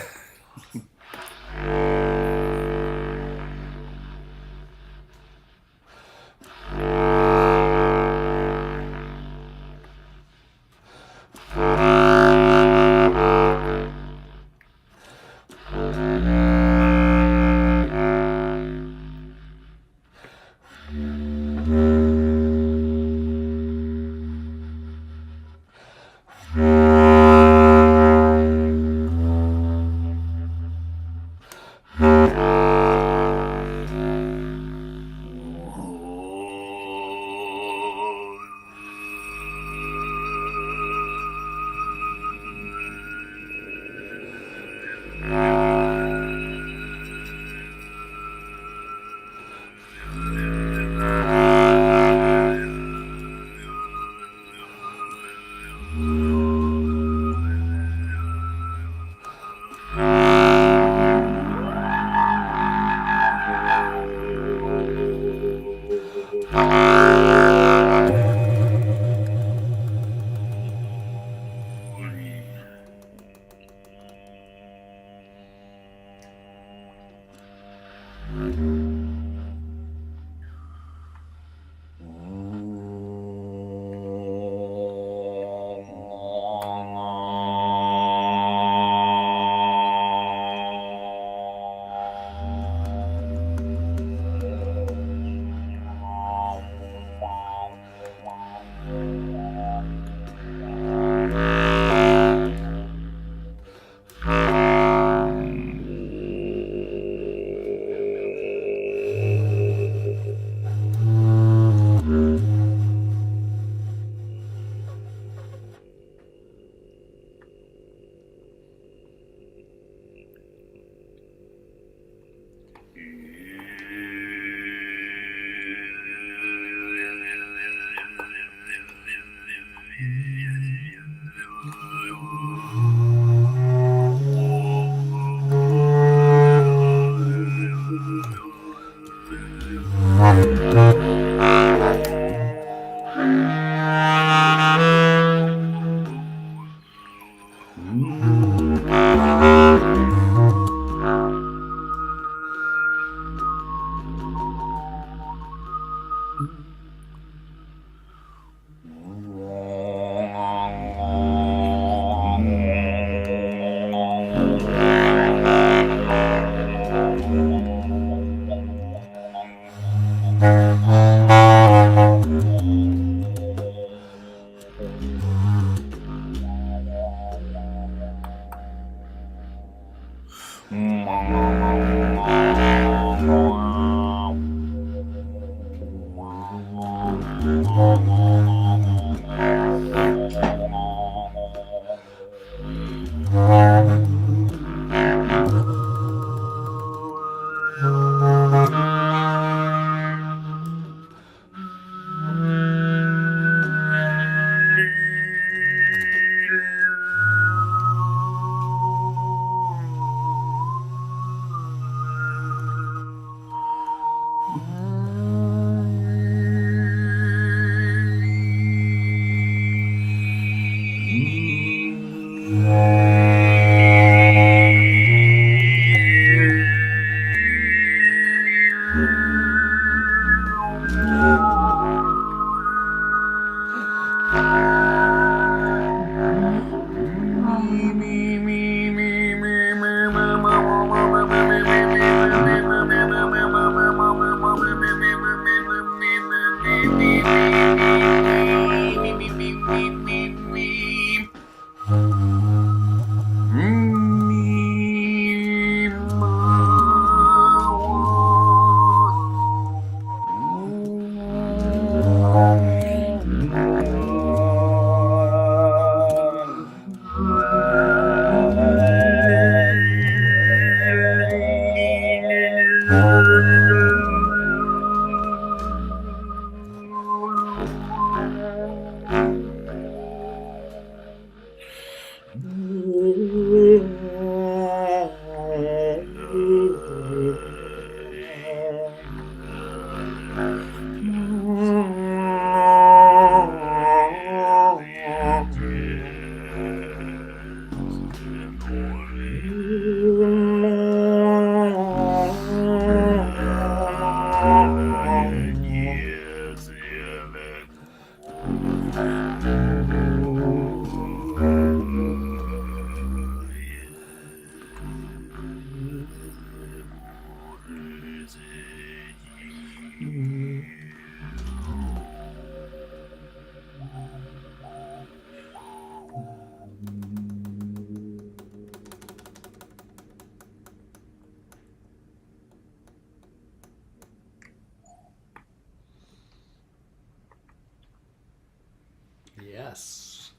Yes.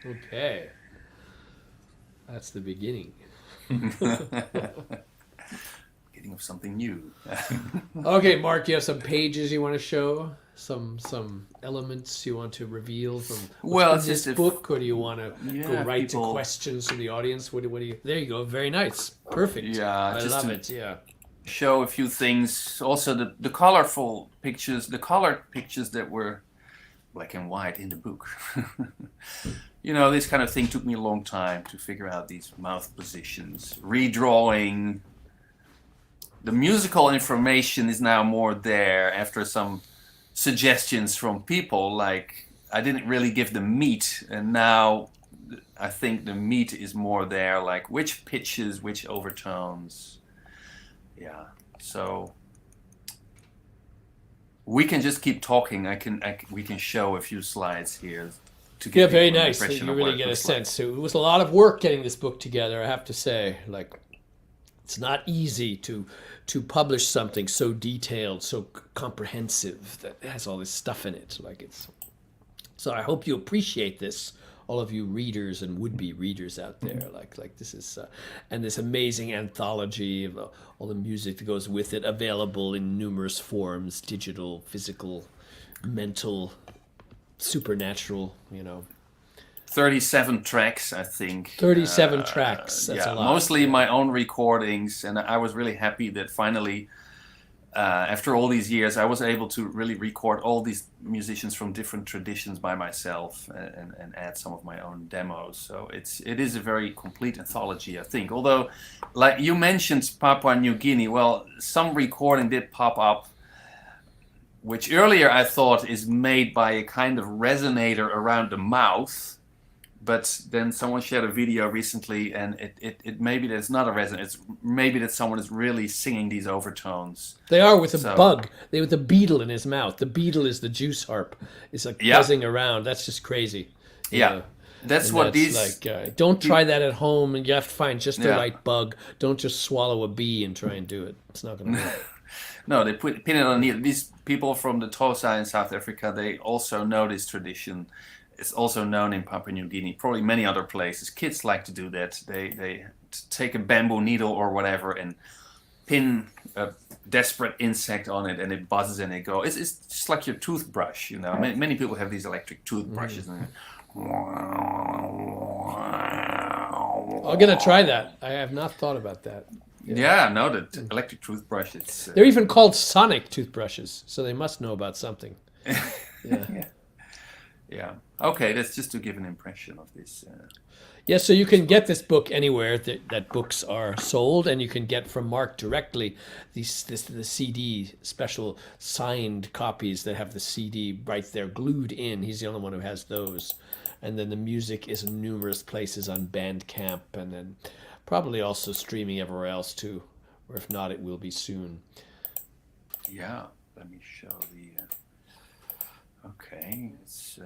Okay. That's the beginning. Beginning of something new. Okay, Mark, you have some pages you want to show? Some elements you want to reveal from Well, in it's this just book, or do you want to go Yeah, right people- to questions from the audience? What do you? There you go. Very nice. Perfect. Yeah, I just love to- it. Yeah. show a few things. Also, the colorful pictures, the colored pictures that were black and white in the book. This kind of thing took me a long time to figure out these mouth positions. Redrawing. The musical information is now more there after some suggestions from people. Like, I didn't really give the meat, and now I think the meat is more there. Like, which pitches, which overtones. Yeah, so we can just keep talking. We can show a few slides here to Yeah, give very people an nice. impression You of what really it get a looks like. sense. It was a lot of work getting this book together, I have to say. Like, it's not easy to publish something so detailed, so comprehensive, that has all this stuff in it. Like, it's so I hope you appreciate this, all of you readers and would-be readers out there. Like this is and this amazing anthology of all the music that goes with it, available in numerous forms: digital, physical, mental, supernatural. 37 tracks, I think. 37 tracks. That's a lot. Mostly my own recordings, and I was really happy that finally, after all these years, I was able to really record all these musicians from different traditions by myself and add some of my own demos. So it is a very complete anthology, I think. Although, like you mentioned Papua New Guinea, well, some recording did pop up, which earlier I thought is made by a kind of resonator around the mouth. But then someone shared a video recently, and it maybe that's not a resonator. It's maybe that someone is really singing these overtones. They are with a So- bug. They with a beetle in his mouth. The beetle is the juice harp. It's like Yeah. buzzing around. That's just crazy. Yeah. That's And what that's these. like. Don't try that at home, and you have to find just the Yeah. right bug. Don't just swallow a bee and try and do it. It's not going to work. No, they pin it on needle. These people from the Xhosa in South Africa, they also know this tradition. It's also known in Papua New Guinea, probably many other places. Kids like to do that. They take a bamboo needle or whatever and pin a desperate insect on it, and it buzzes and it goes. It's just like your toothbrush, Many people have these electric toothbrushes. And I'm going to try that. I have not thought about that. yeah, no, the electric toothbrush. It's They're even called sonic toothbrushes, so they must know about something. Yeah. yeah. Okay, that's just to give an impression of this. Yeah, so you can get this book anywhere that books are sold, and you can get from Mark directly the CD, special signed copies that have the CD right there glued in. He's the only one who has those. And then the music is in numerous places on Bandcamp, and then probably also streaming everywhere else too, or if not, it will be soon. Yeah, let me show the. Okay, it's.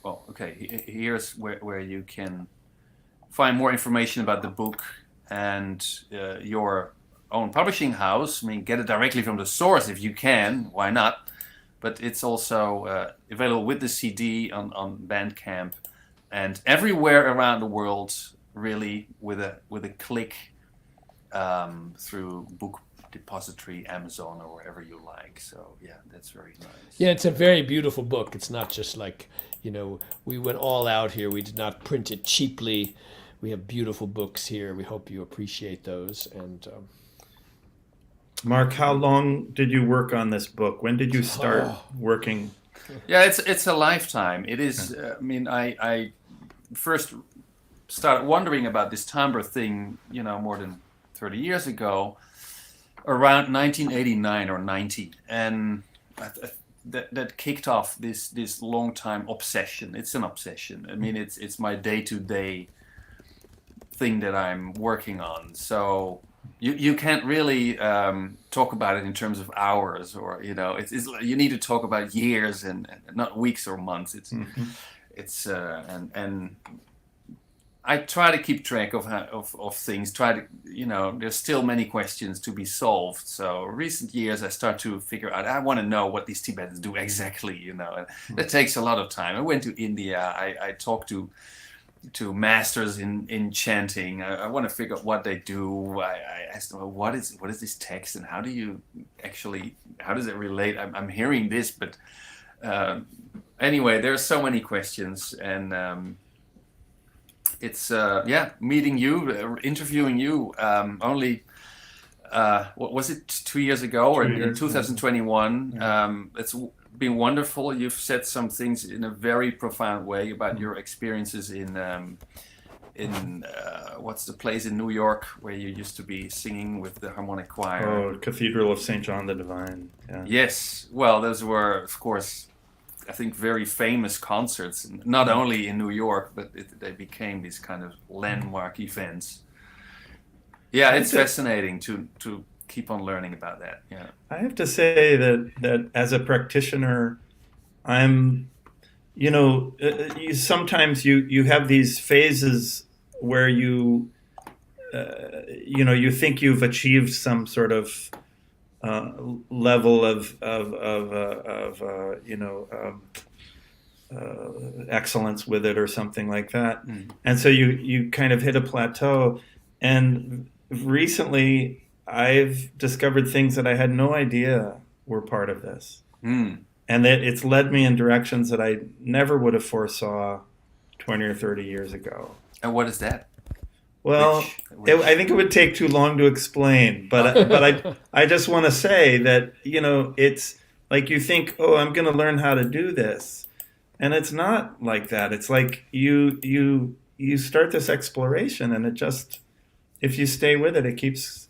Well, okay. Here's where you can find more information about the book and your own publishing house. I mean, get it directly from the source if you can. Why not? But it's also available with the CD on Bandcamp and everywhere around the world. Really, with a click through Book Depository, Amazon, or wherever you like. So yeah, that's very nice. Yeah, it's a very beautiful book. It's not just like, we went all out here. We did not print it cheaply. We have beautiful books here. We hope you appreciate those. And Mark, how long did you work on this book? When did you start working? Yeah, it's a lifetime. It is. I mean, I first started wondering about this timbre thing, more than 30 years ago, around 1989 or 90, and that kicked off this long time obsession. It's an obsession. I mean, it's my day-to-day thing that I'm working on. So you can't really talk about it in terms of hours, or it's you need to talk about years and not weeks or months. It's and I try to keep track of things. Try to there's still many questions to be solved. So recent years I start to figure out. I want to know what these Tibetans do exactly. And that takes a lot of time. I went to India. I talked to masters in chanting. I want to figure out what they do. I asked them, what is this text, and how does it relate? I'm hearing this, but anyway, there's so many questions, and it's meeting you, interviewing you. Only what was it, 2 years ago, or in 2021? Yeah. It's been wonderful. You've said some things in a very profound way about your experiences in what's the place in New York where you used to be singing with the harmonic choir? Oh, Cathedral of St. John the Divine. Yeah. Yes. Well, those were, of course, I think very famous concerts, not only in New York, but they became these kind of landmark events. Yeah, it's fascinating to keep on learning about that. Yeah, I have to say that as a practitioner, I'm, sometimes you have these phases where you think you've achieved some sort of level of excellence with it or something like that, and so you kind of hit a plateau. And recently, I've discovered things that I had no idea were part of this. And that it's led me in directions that I never would have foresaw 20 or 30 years ago. And what is that? Well, I think it would take too long to explain, but I just want to say that, it's like you think, oh, I'm going to learn how to do this. And it's not like that. It's like you start this exploration, and it just, if you stay with it, it keeps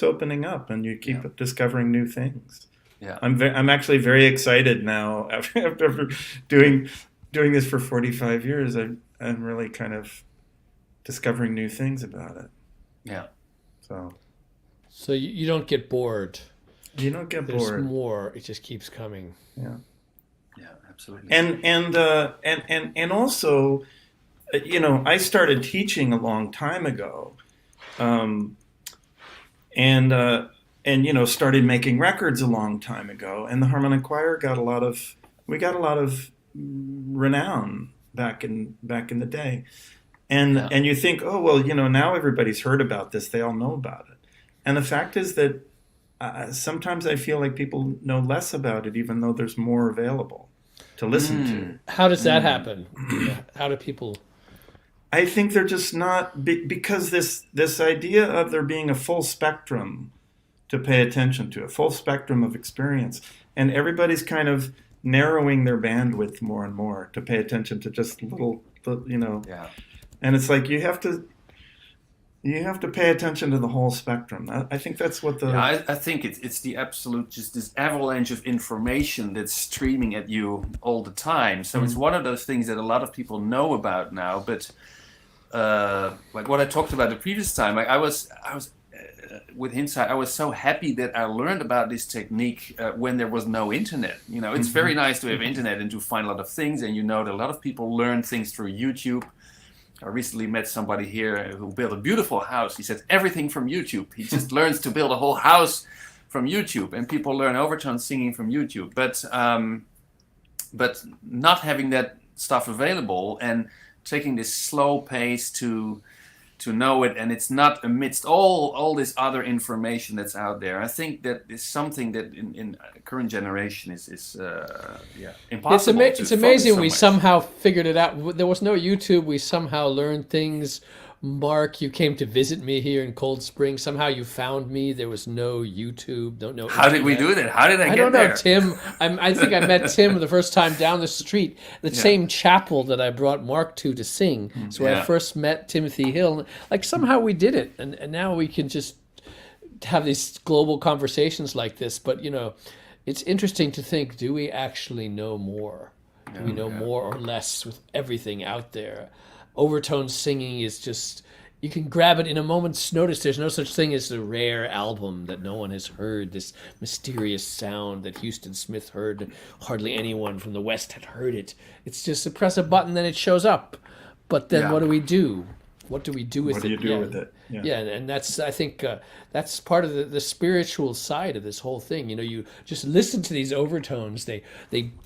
opening up, and you keep discovering new things. Yeah, I'm actually very excited now after doing this for 45 years. I'm really kind of discovering new things about it. Yeah. So you don't get bored. You don't get There's bored. more. It just keeps coming. Yeah. Yeah, absolutely. And also, I started teaching a long time ago. And started making records a long time ago, and the harmonic choir got a lot of renown back in the day, and you think, oh well, now everybody's heard about this, they all know about it, and the fact is that sometimes I feel like people know less about it, even though there's more available to listen to. How does that happen? How do people? I think they're just not, because this idea of there being a full spectrum to pay attention to, a full spectrum of experience, and everybody's kind of narrowing their bandwidth more and more to pay attention to just little. Yeah. And it's like you have to pay attention to the whole spectrum. I think that's what the. Yeah, I think it's the absolute, just this avalanche of information that's streaming at you all the time. So it's one of those things that a lot of people know about now, but. Like what I talked about the previous time, like I was with Insight, I was so happy that I learned about this technique when there was no internet. It's very nice to have internet and to find a lot of things, and that a lot of people learn things through YouTube. I recently met somebody here who built a beautiful house. He said everything from YouTube. He just learns to build a whole house from YouTube, and people learn overtone singing from YouTube. But not having that stuff available and taking this slow pace to know it, and it's not amidst all this other information that's out there. I think that is something that in current generation is impossible. It's amazing we somehow figured it out. There was no YouTube. We somehow learned things. Mark, you came to visit me here in Cold Spring. Somehow you found me. There was no YouTube. Don't know. How did we do that? How did I get there? I don't know, Tim. I think I met Tim the first time down the street, the same chapel that I brought Mark to sing. So I first met Timothy Hill. Like somehow we did it, and now we can just have these global conversations like this. But it's interesting to think, do we actually know more? Do we know more or less with everything out there? Overtone singing is just, you can grab it in a moment's notice. There's no such thing as a rare album that no one has heard, this mysterious sound that Houston Smith heard. Hardly anyone from the West had heard it. It's just to press a button, then it shows up. But then what do we do? What do we do with it? What do you do with it? Yeah, and that's, I think, that's part of the spiritual side of this whole thing. You know, you just listen to these overtones; they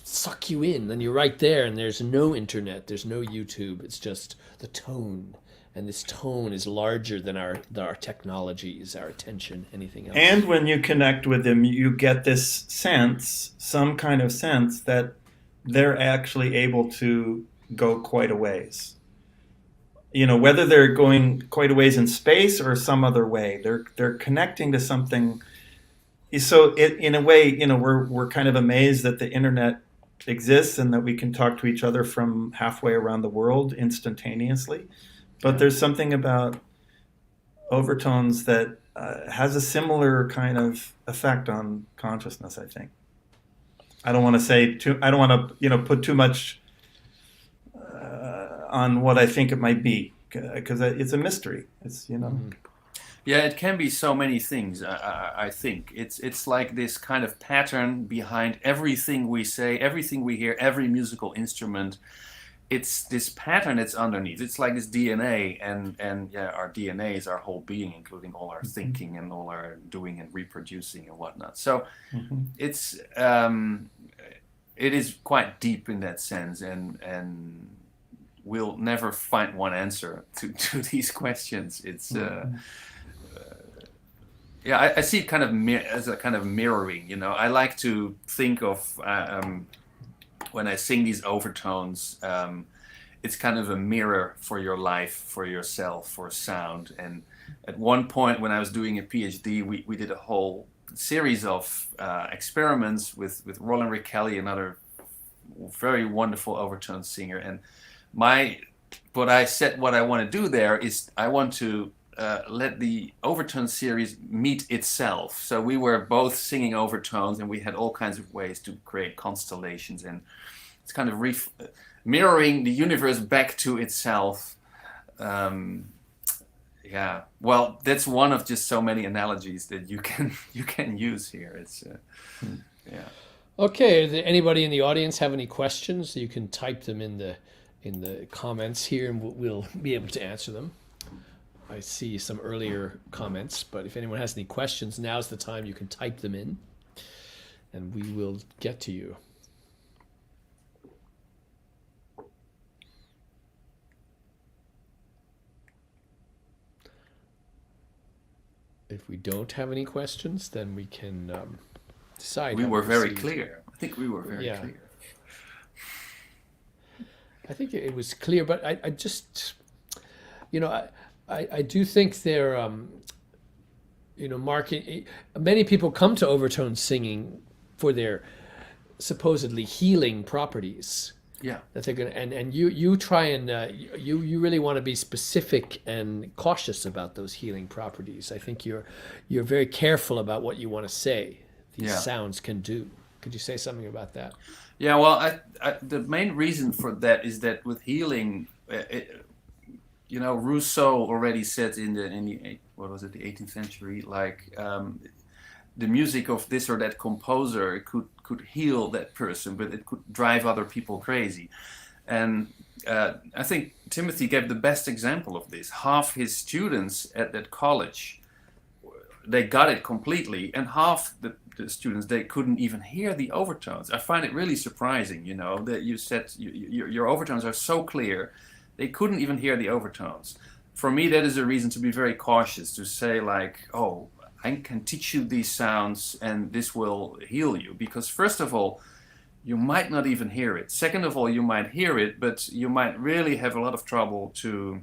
suck you in, and you're right there. And there's no internet, there's no YouTube. It's just the tone, and this tone is larger than our technologies, our attention, anything else. And when you connect with them, you get this sense, some kind of sense that they're actually able to go quite a ways. You know, whether they're going quite a ways in space or some other way, they're connecting to something. So in a way, you know, we're kind of amazed that the internet exists and that we can talk to each other from halfway around the world instantaneously. But there's something about overtones that has a similar kind of effect on consciousness, I think. I don't want to put too much on what I think it might be, because it's a mystery. It's, you know. Mm-hmm. Yeah, it can be so many things. I think it's like this kind of pattern behind everything we say, everything we hear, every musical instrument. It's this pattern that's underneath. It's like this DNA, and our DNA is our whole being, including all our thinking and all our doing and reproducing and whatnot. So it's it is quite deep in that sense, and we'll never find one answer to these questions. It's I see it kind of as a kind of mirroring. You know, I like to think of when I sing these overtones, it's kind of a mirror for your life, for yourself, for sound. And at one point when I was doing a PhD, we did a whole series of experiments with Roland Rick Kelly, another very wonderful overtone singer. And what I want to do there is I want to let the overtone series meet itself. So we were both singing overtones, and we had all kinds of ways to create constellations, and it's kind of mirroring the universe back to itself. Well, that's one of just so many analogies that you can use here. It's Okay, does anybody in the audience have any questions? You can type them in the comments here, and we'll be able to answer them. I see some earlier comments, but if anyone has any questions, now's the time. You can type them in, and we will get to you. If we don't have any questions, then we can decide. We were very clear. I think we were very clear. I think it was clear, but I just, you know, I do think there, you know, Mark, many people come to overtone singing for their supposedly healing properties. Yeah. That they're gonna, and you try and you really want to be specific and cautious about those healing properties. I think you're very careful about what you want to say. These sounds can do. Could you say something about that? Yeah, well, the main reason for that is that with healing, you know, Rousseau already said in the 18th century, like the music of this or that composer could heal that person, but it could drive other people crazy. And I think Timothy gave the best example of this. Half his students at that college, they got it completely, and half the students, they couldn't even hear the overtones. I find it really surprising, you know, that you said your overtones are so clear, they couldn't even hear the overtones. For me, that is a reason to be very cautious, to say like, oh, I can teach you these sounds and this will heal you. Because first of all, you might not even hear it. Second of all, you might hear it, but you might really have a lot of trouble to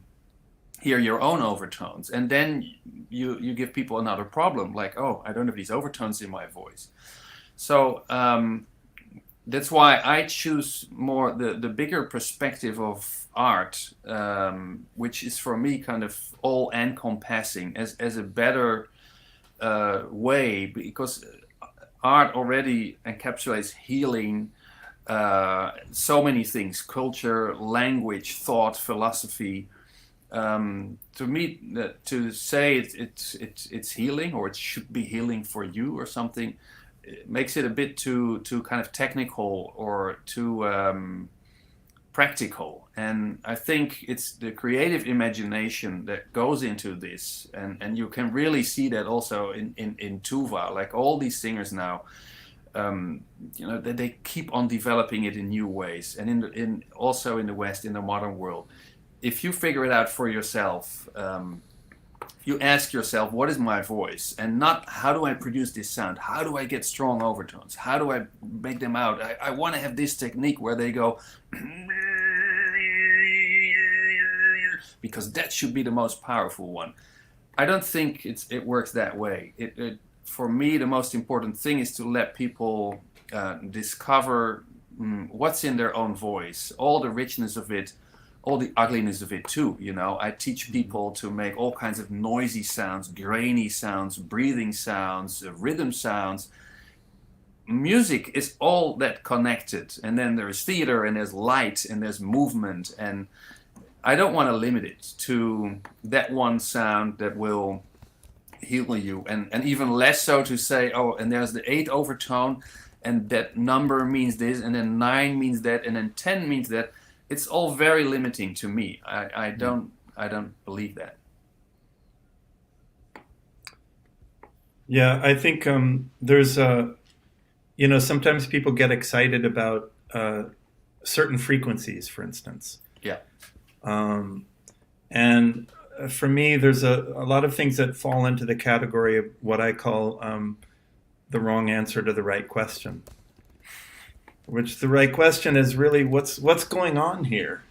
hear your own overtones. And then you give people another problem, like, oh, I don't have these overtones in my voice. So that's why I choose more the bigger perspective of art, which is for me kind of all encompassing as a better way, because art already encapsulates healing, so many things: culture, language, thought, philosophy. To me, to say it's healing, or it should be healing for you or something, it makes it a bit too kind of technical or too practical. And I think it's the creative imagination that goes into this, and you can really see that also in Tuva. Like all these singers now, they keep on developing it in new ways, and in also in the West, in the modern world. If you figure it out for yourself, you ask yourself, what is my voice? And not, how do I produce this sound? How do I get strong overtones? How do I make them out? I want to have this technique where they go, because that should be the most powerful one. I don't think it works that way. For me, the most important thing is to let people discover what's in their own voice, all the richness of it, all the ugliness of it too. I teach people to make all kinds of noisy sounds, grainy sounds, breathing sounds, rhythm sounds. Music is all that connected, and then there's theater, and there's light, and there's movement, and I don't want to limit it to that one sound that will heal you, and even less so to say, oh, and there's the 8 overtone, and that number means this, and then 9 means that, and then 10 means that. It's all very limiting to me. I don't believe that. Yeah, I think there's sometimes people get excited about certain frequencies, for instance. Yeah. And for me, there's a lot of things that fall into the category of what I call the wrong answer to the right question. Which the right question is really, what's going on here?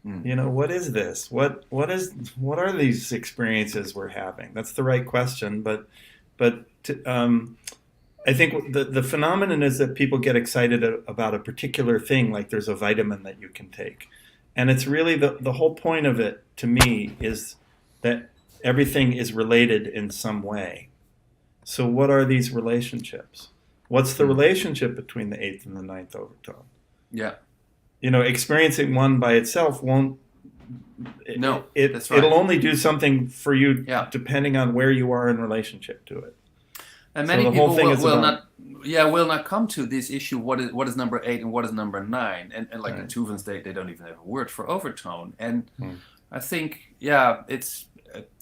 What is this? What are these experiences we're having? That's the right question. But I think the phenomenon is that people get excited about a particular thing, like there's a vitamin that you can take. And it's really the whole point of it, to me, is that everything is related in some way. So what are these relationships? What's the relationship between the 8th and the 9th overtone? Yeah. Experiencing one by itself won't. That's right. It'll only do something for you depending on where you are in relationship to it. And many people will not come to this issue. What is number 8 and what is number 9? And like the Tuvans, they don't even have a word for overtone. And I think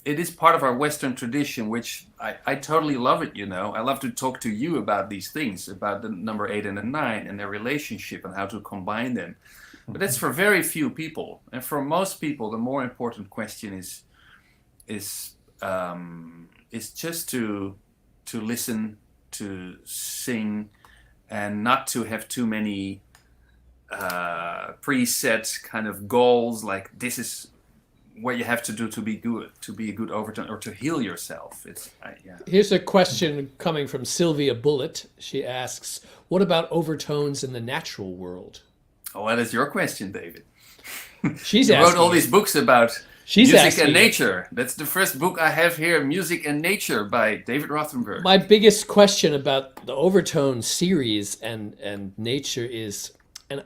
it is part of our Western tradition, which I totally love it. I love to talk to you about these things, about the number 8 and the 9 and their relationship and how to combine them. But that's for very few people, and for most people, the more important question is just to listen, to sing, and not to have too many preset kind of goals, like this is what you have to do to be good, to be a good overtone, or to heal yourself. Here's a question coming from Sylvia Bullitt. She asks, what about overtones in the natural world? Oh, well, that's your question, David. She's you wrote all these books about music and nature. That's the first book I have here, Music and Nature by David Rothenberg. My biggest question about the overtone series and nature is, and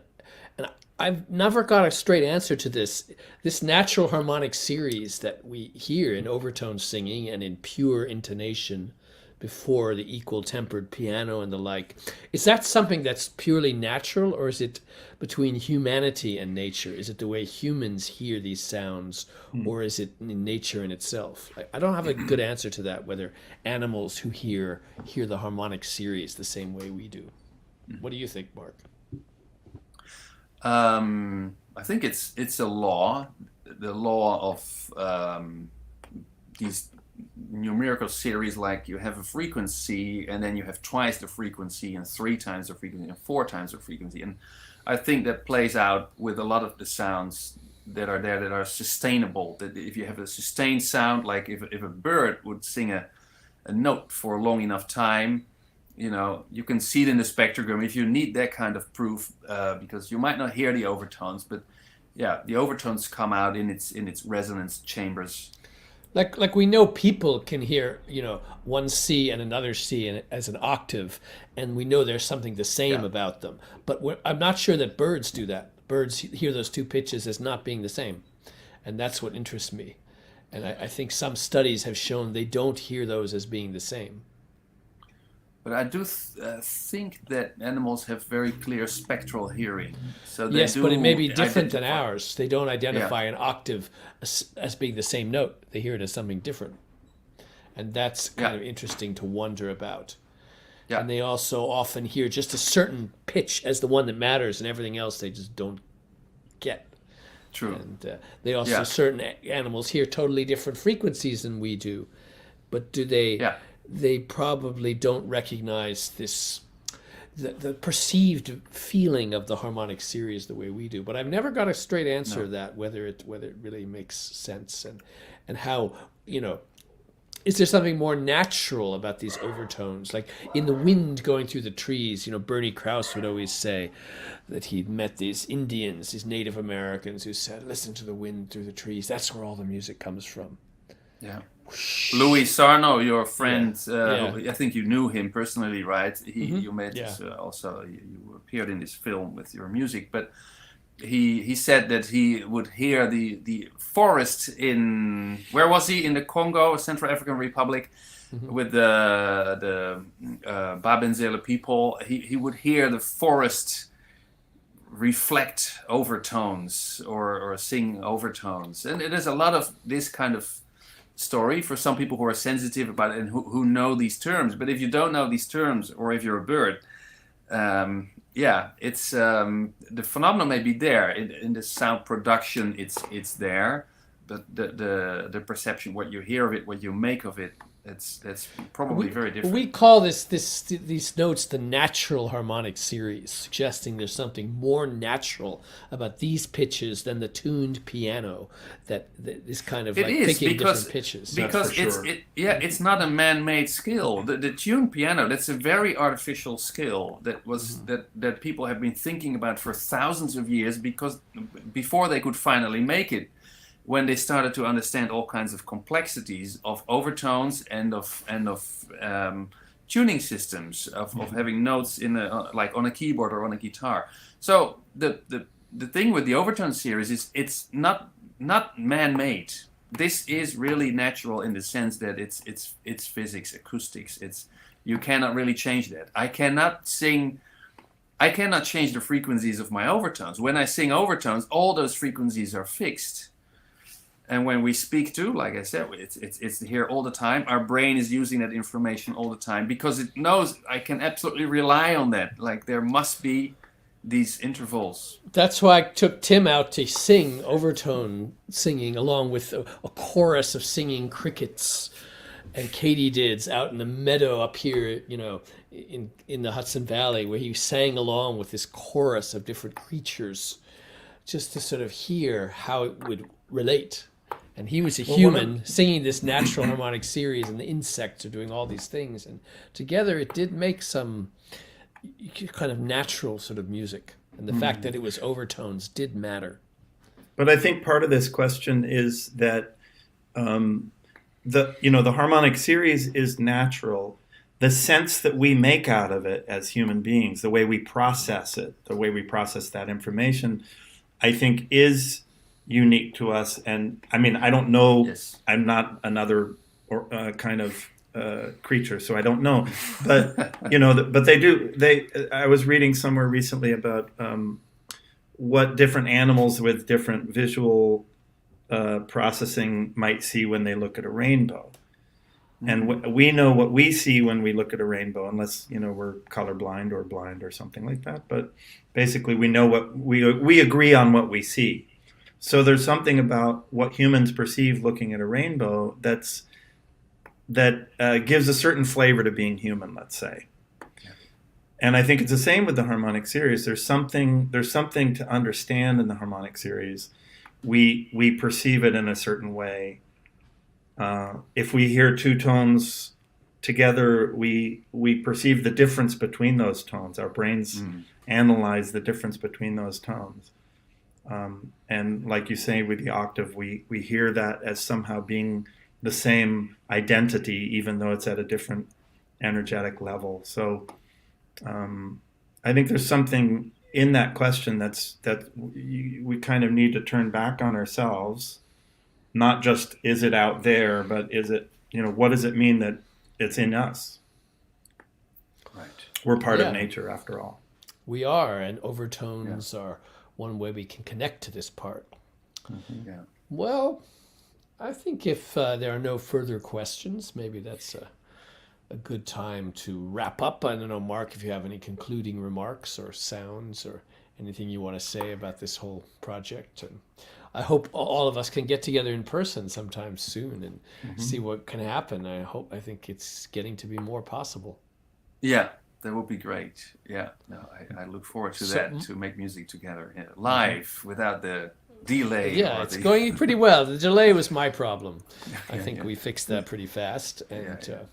I've never got a straight answer to this natural harmonic series that we hear in overtone singing and in pure intonation before the equal tempered piano and the like. Is that something that's purely natural, or is it between humanity and nature? Is it the way humans hear these sounds, or is it in nature in itself? I don't have a good answer to that, whether animals who hear the harmonic series the same way we do. What do you think, Mark? I think it's a law, the law of these numerical series, like you have a frequency and then you have twice the frequency and 3 times the frequency and 4 times the frequency. And I think that plays out with a lot of the sounds that are there that are sustainable. That if you have a sustained sound, like if a bird would sing a note for a long enough time, you can see it in the spectrogram if you need that kind of proof, because you might not hear the overtones, but the overtones come out in its resonance chambers. Like we know people can hear, one C and another C as an octave, and we know there's something the same Yeah. about them. But I'm not sure that birds do that. Birds hear those two pitches as not being the same, and that's what interests me. And I think some studies have shown they don't hear those as being the same. But I do think that animals have very clear spectral hearing. So they Yes, do but it may be different than identify. ours. They don't identify an octave as being the same note. They hear it as something different. And that's kind Yeah. of interesting to wonder about. Yeah. And they also often hear just a certain pitch as the one that matters, and everything else they just don't get. True. And they also, Yeah. certain animals hear totally different frequencies than we do. But do they? Yeah. They probably don't recognize the perceived feeling of the harmonic series the way we do. But I've never got a straight answer to that, whether it really makes sense, and how, is there something more natural about these overtones? Like in the wind going through the trees, Bernie Krause would always say that he'd met these Indians, these Native Americans who said, listen to the wind through the trees. That's where all the music comes from. Yeah. Louis Sarno, your friend, Yeah. I think you knew him personally, right? You made Yeah. this, also, you appeared in this film with your music, but he said that he would hear the forest in, where was he? In the Congo, Central African Republic, with the Babenzele people. He would hear the forest reflect overtones or sing overtones. And it is a lot of this kind of story for some people who are sensitive about it and who know these terms. But if you don't know these terms, or if you're a bird, it's the phenomenon may be there in the sound production. It's there, but the perception, what you hear of it, what you make of it, that's probably very different. We call these notes the natural harmonic series, suggesting there's something more natural about these pitches than the tuned piano that is kind of It like is, picking because different pitches. because That's for sure. it's not a man-made skill. The tuned piano, that's a very artificial skill that was that people have been thinking about for thousands of years, because before they could finally make it, when they started to understand all kinds of complexities of overtones and of tuning systems of having notes in like on a keyboard or on a guitar. So the thing with the overtone series is it's not man-made. This is really natural in the sense that it's physics, acoustics. You cannot really change that. I cannot change the frequencies of my overtones. When I sing overtones, all those frequencies are fixed. And when we speak too, like I said, it's here all the time. Our brain is using that information all the time because it knows I can absolutely rely on that. Like there must be these intervals. That's why I took Tim out to sing overtone singing along with a chorus of singing crickets and katydids out in the meadow up here, in the Hudson Valley, where he sang along with this chorus of different creatures, just to sort of hear how it would relate. And he was a human singing this natural harmonic series, and the insects are doing all these things. And together it did make some kind of natural sort of music. And the fact that it was overtones did matter. But I think part of this question is that the harmonic series is natural. The sense that we make out of it as human beings, the way we process it, the way we process that information, I think is unique to us. And I mean, I don't know. Yes. I'm not another kind of creature, so I don't know. But but they do. I was reading somewhere recently about what different animals with different visual processing might see when they look at a rainbow. And we know what we see when we look at a rainbow, unless we're colorblind or blind or something like that. But basically, we know what we agree on what we see. So there's something about what humans perceive looking at a rainbow that gives a certain flavor to being human, let's say. Yeah. And I think it's the same with the harmonic series. There's something to understand in the harmonic series. We perceive it in a certain way. If we hear two tones together, we perceive the difference between those tones. Our brains analyze the difference between those tones. And like you say, with the octave, we hear that as somehow being the same identity, even though it's at a different energetic level. So I think there's something in that question that we kind of need to turn back on ourselves. Not just is it out there, but is it, what does it mean that it's in us? Right. We're part of nature after all. We are, and overtones are one way we can connect to this part. Mm-hmm. Yeah. Well, I think if there are no further questions, maybe that's a good time to wrap up. I don't know, Mark, if you have any concluding remarks or sounds or anything you want to say about this whole project. And I hope all of us can get together in person sometime soon and see what can happen. I think it's getting to be more possible. Yeah, that would be great. Yeah, no, I look forward to that, to make music together live without the delay. Yeah, it's going pretty well. The delay was my problem. I think we fixed that pretty fast. And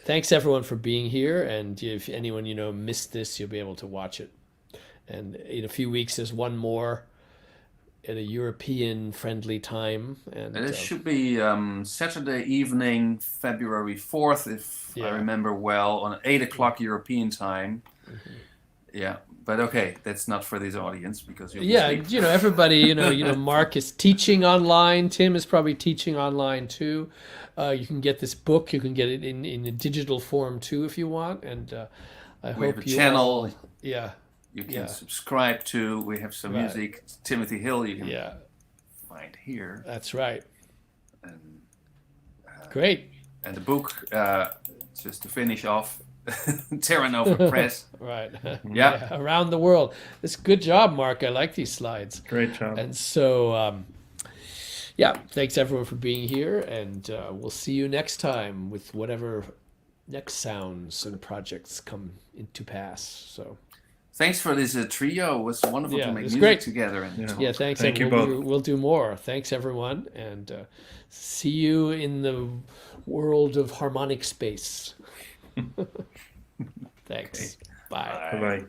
thanks everyone for being here. And if anyone missed this, you'll be able to watch it. And in a few weeks, there's one more at a European friendly time. And it should be Saturday evening, February 4th, if I remember well, on 8 o'clock European time. Mm-hmm. Yeah, but okay, that's not for this audience because everybody, Mark is teaching online. Tim is probably teaching online too. You can get this book. You can get it in a digital form too if you want. And I hope have a channel. All, you can subscribe to. We have some music. Timothy Hill you can find here. That's right. And, great. And the book, just to finish off, Terra Nova Press. Right. Yeah. Around the world. It's good job, Mark. I like these slides. Great job. And so, thanks everyone for being here. And we'll see you next time with whatever next sounds and projects come into pass. So. Thanks for this trio. It was wonderful to make music great. Together. And thanks. Thank you both. We'll do more. Thanks, everyone. And see you in the world of harmonic space. Thanks. Okay. Bye. Bye-bye.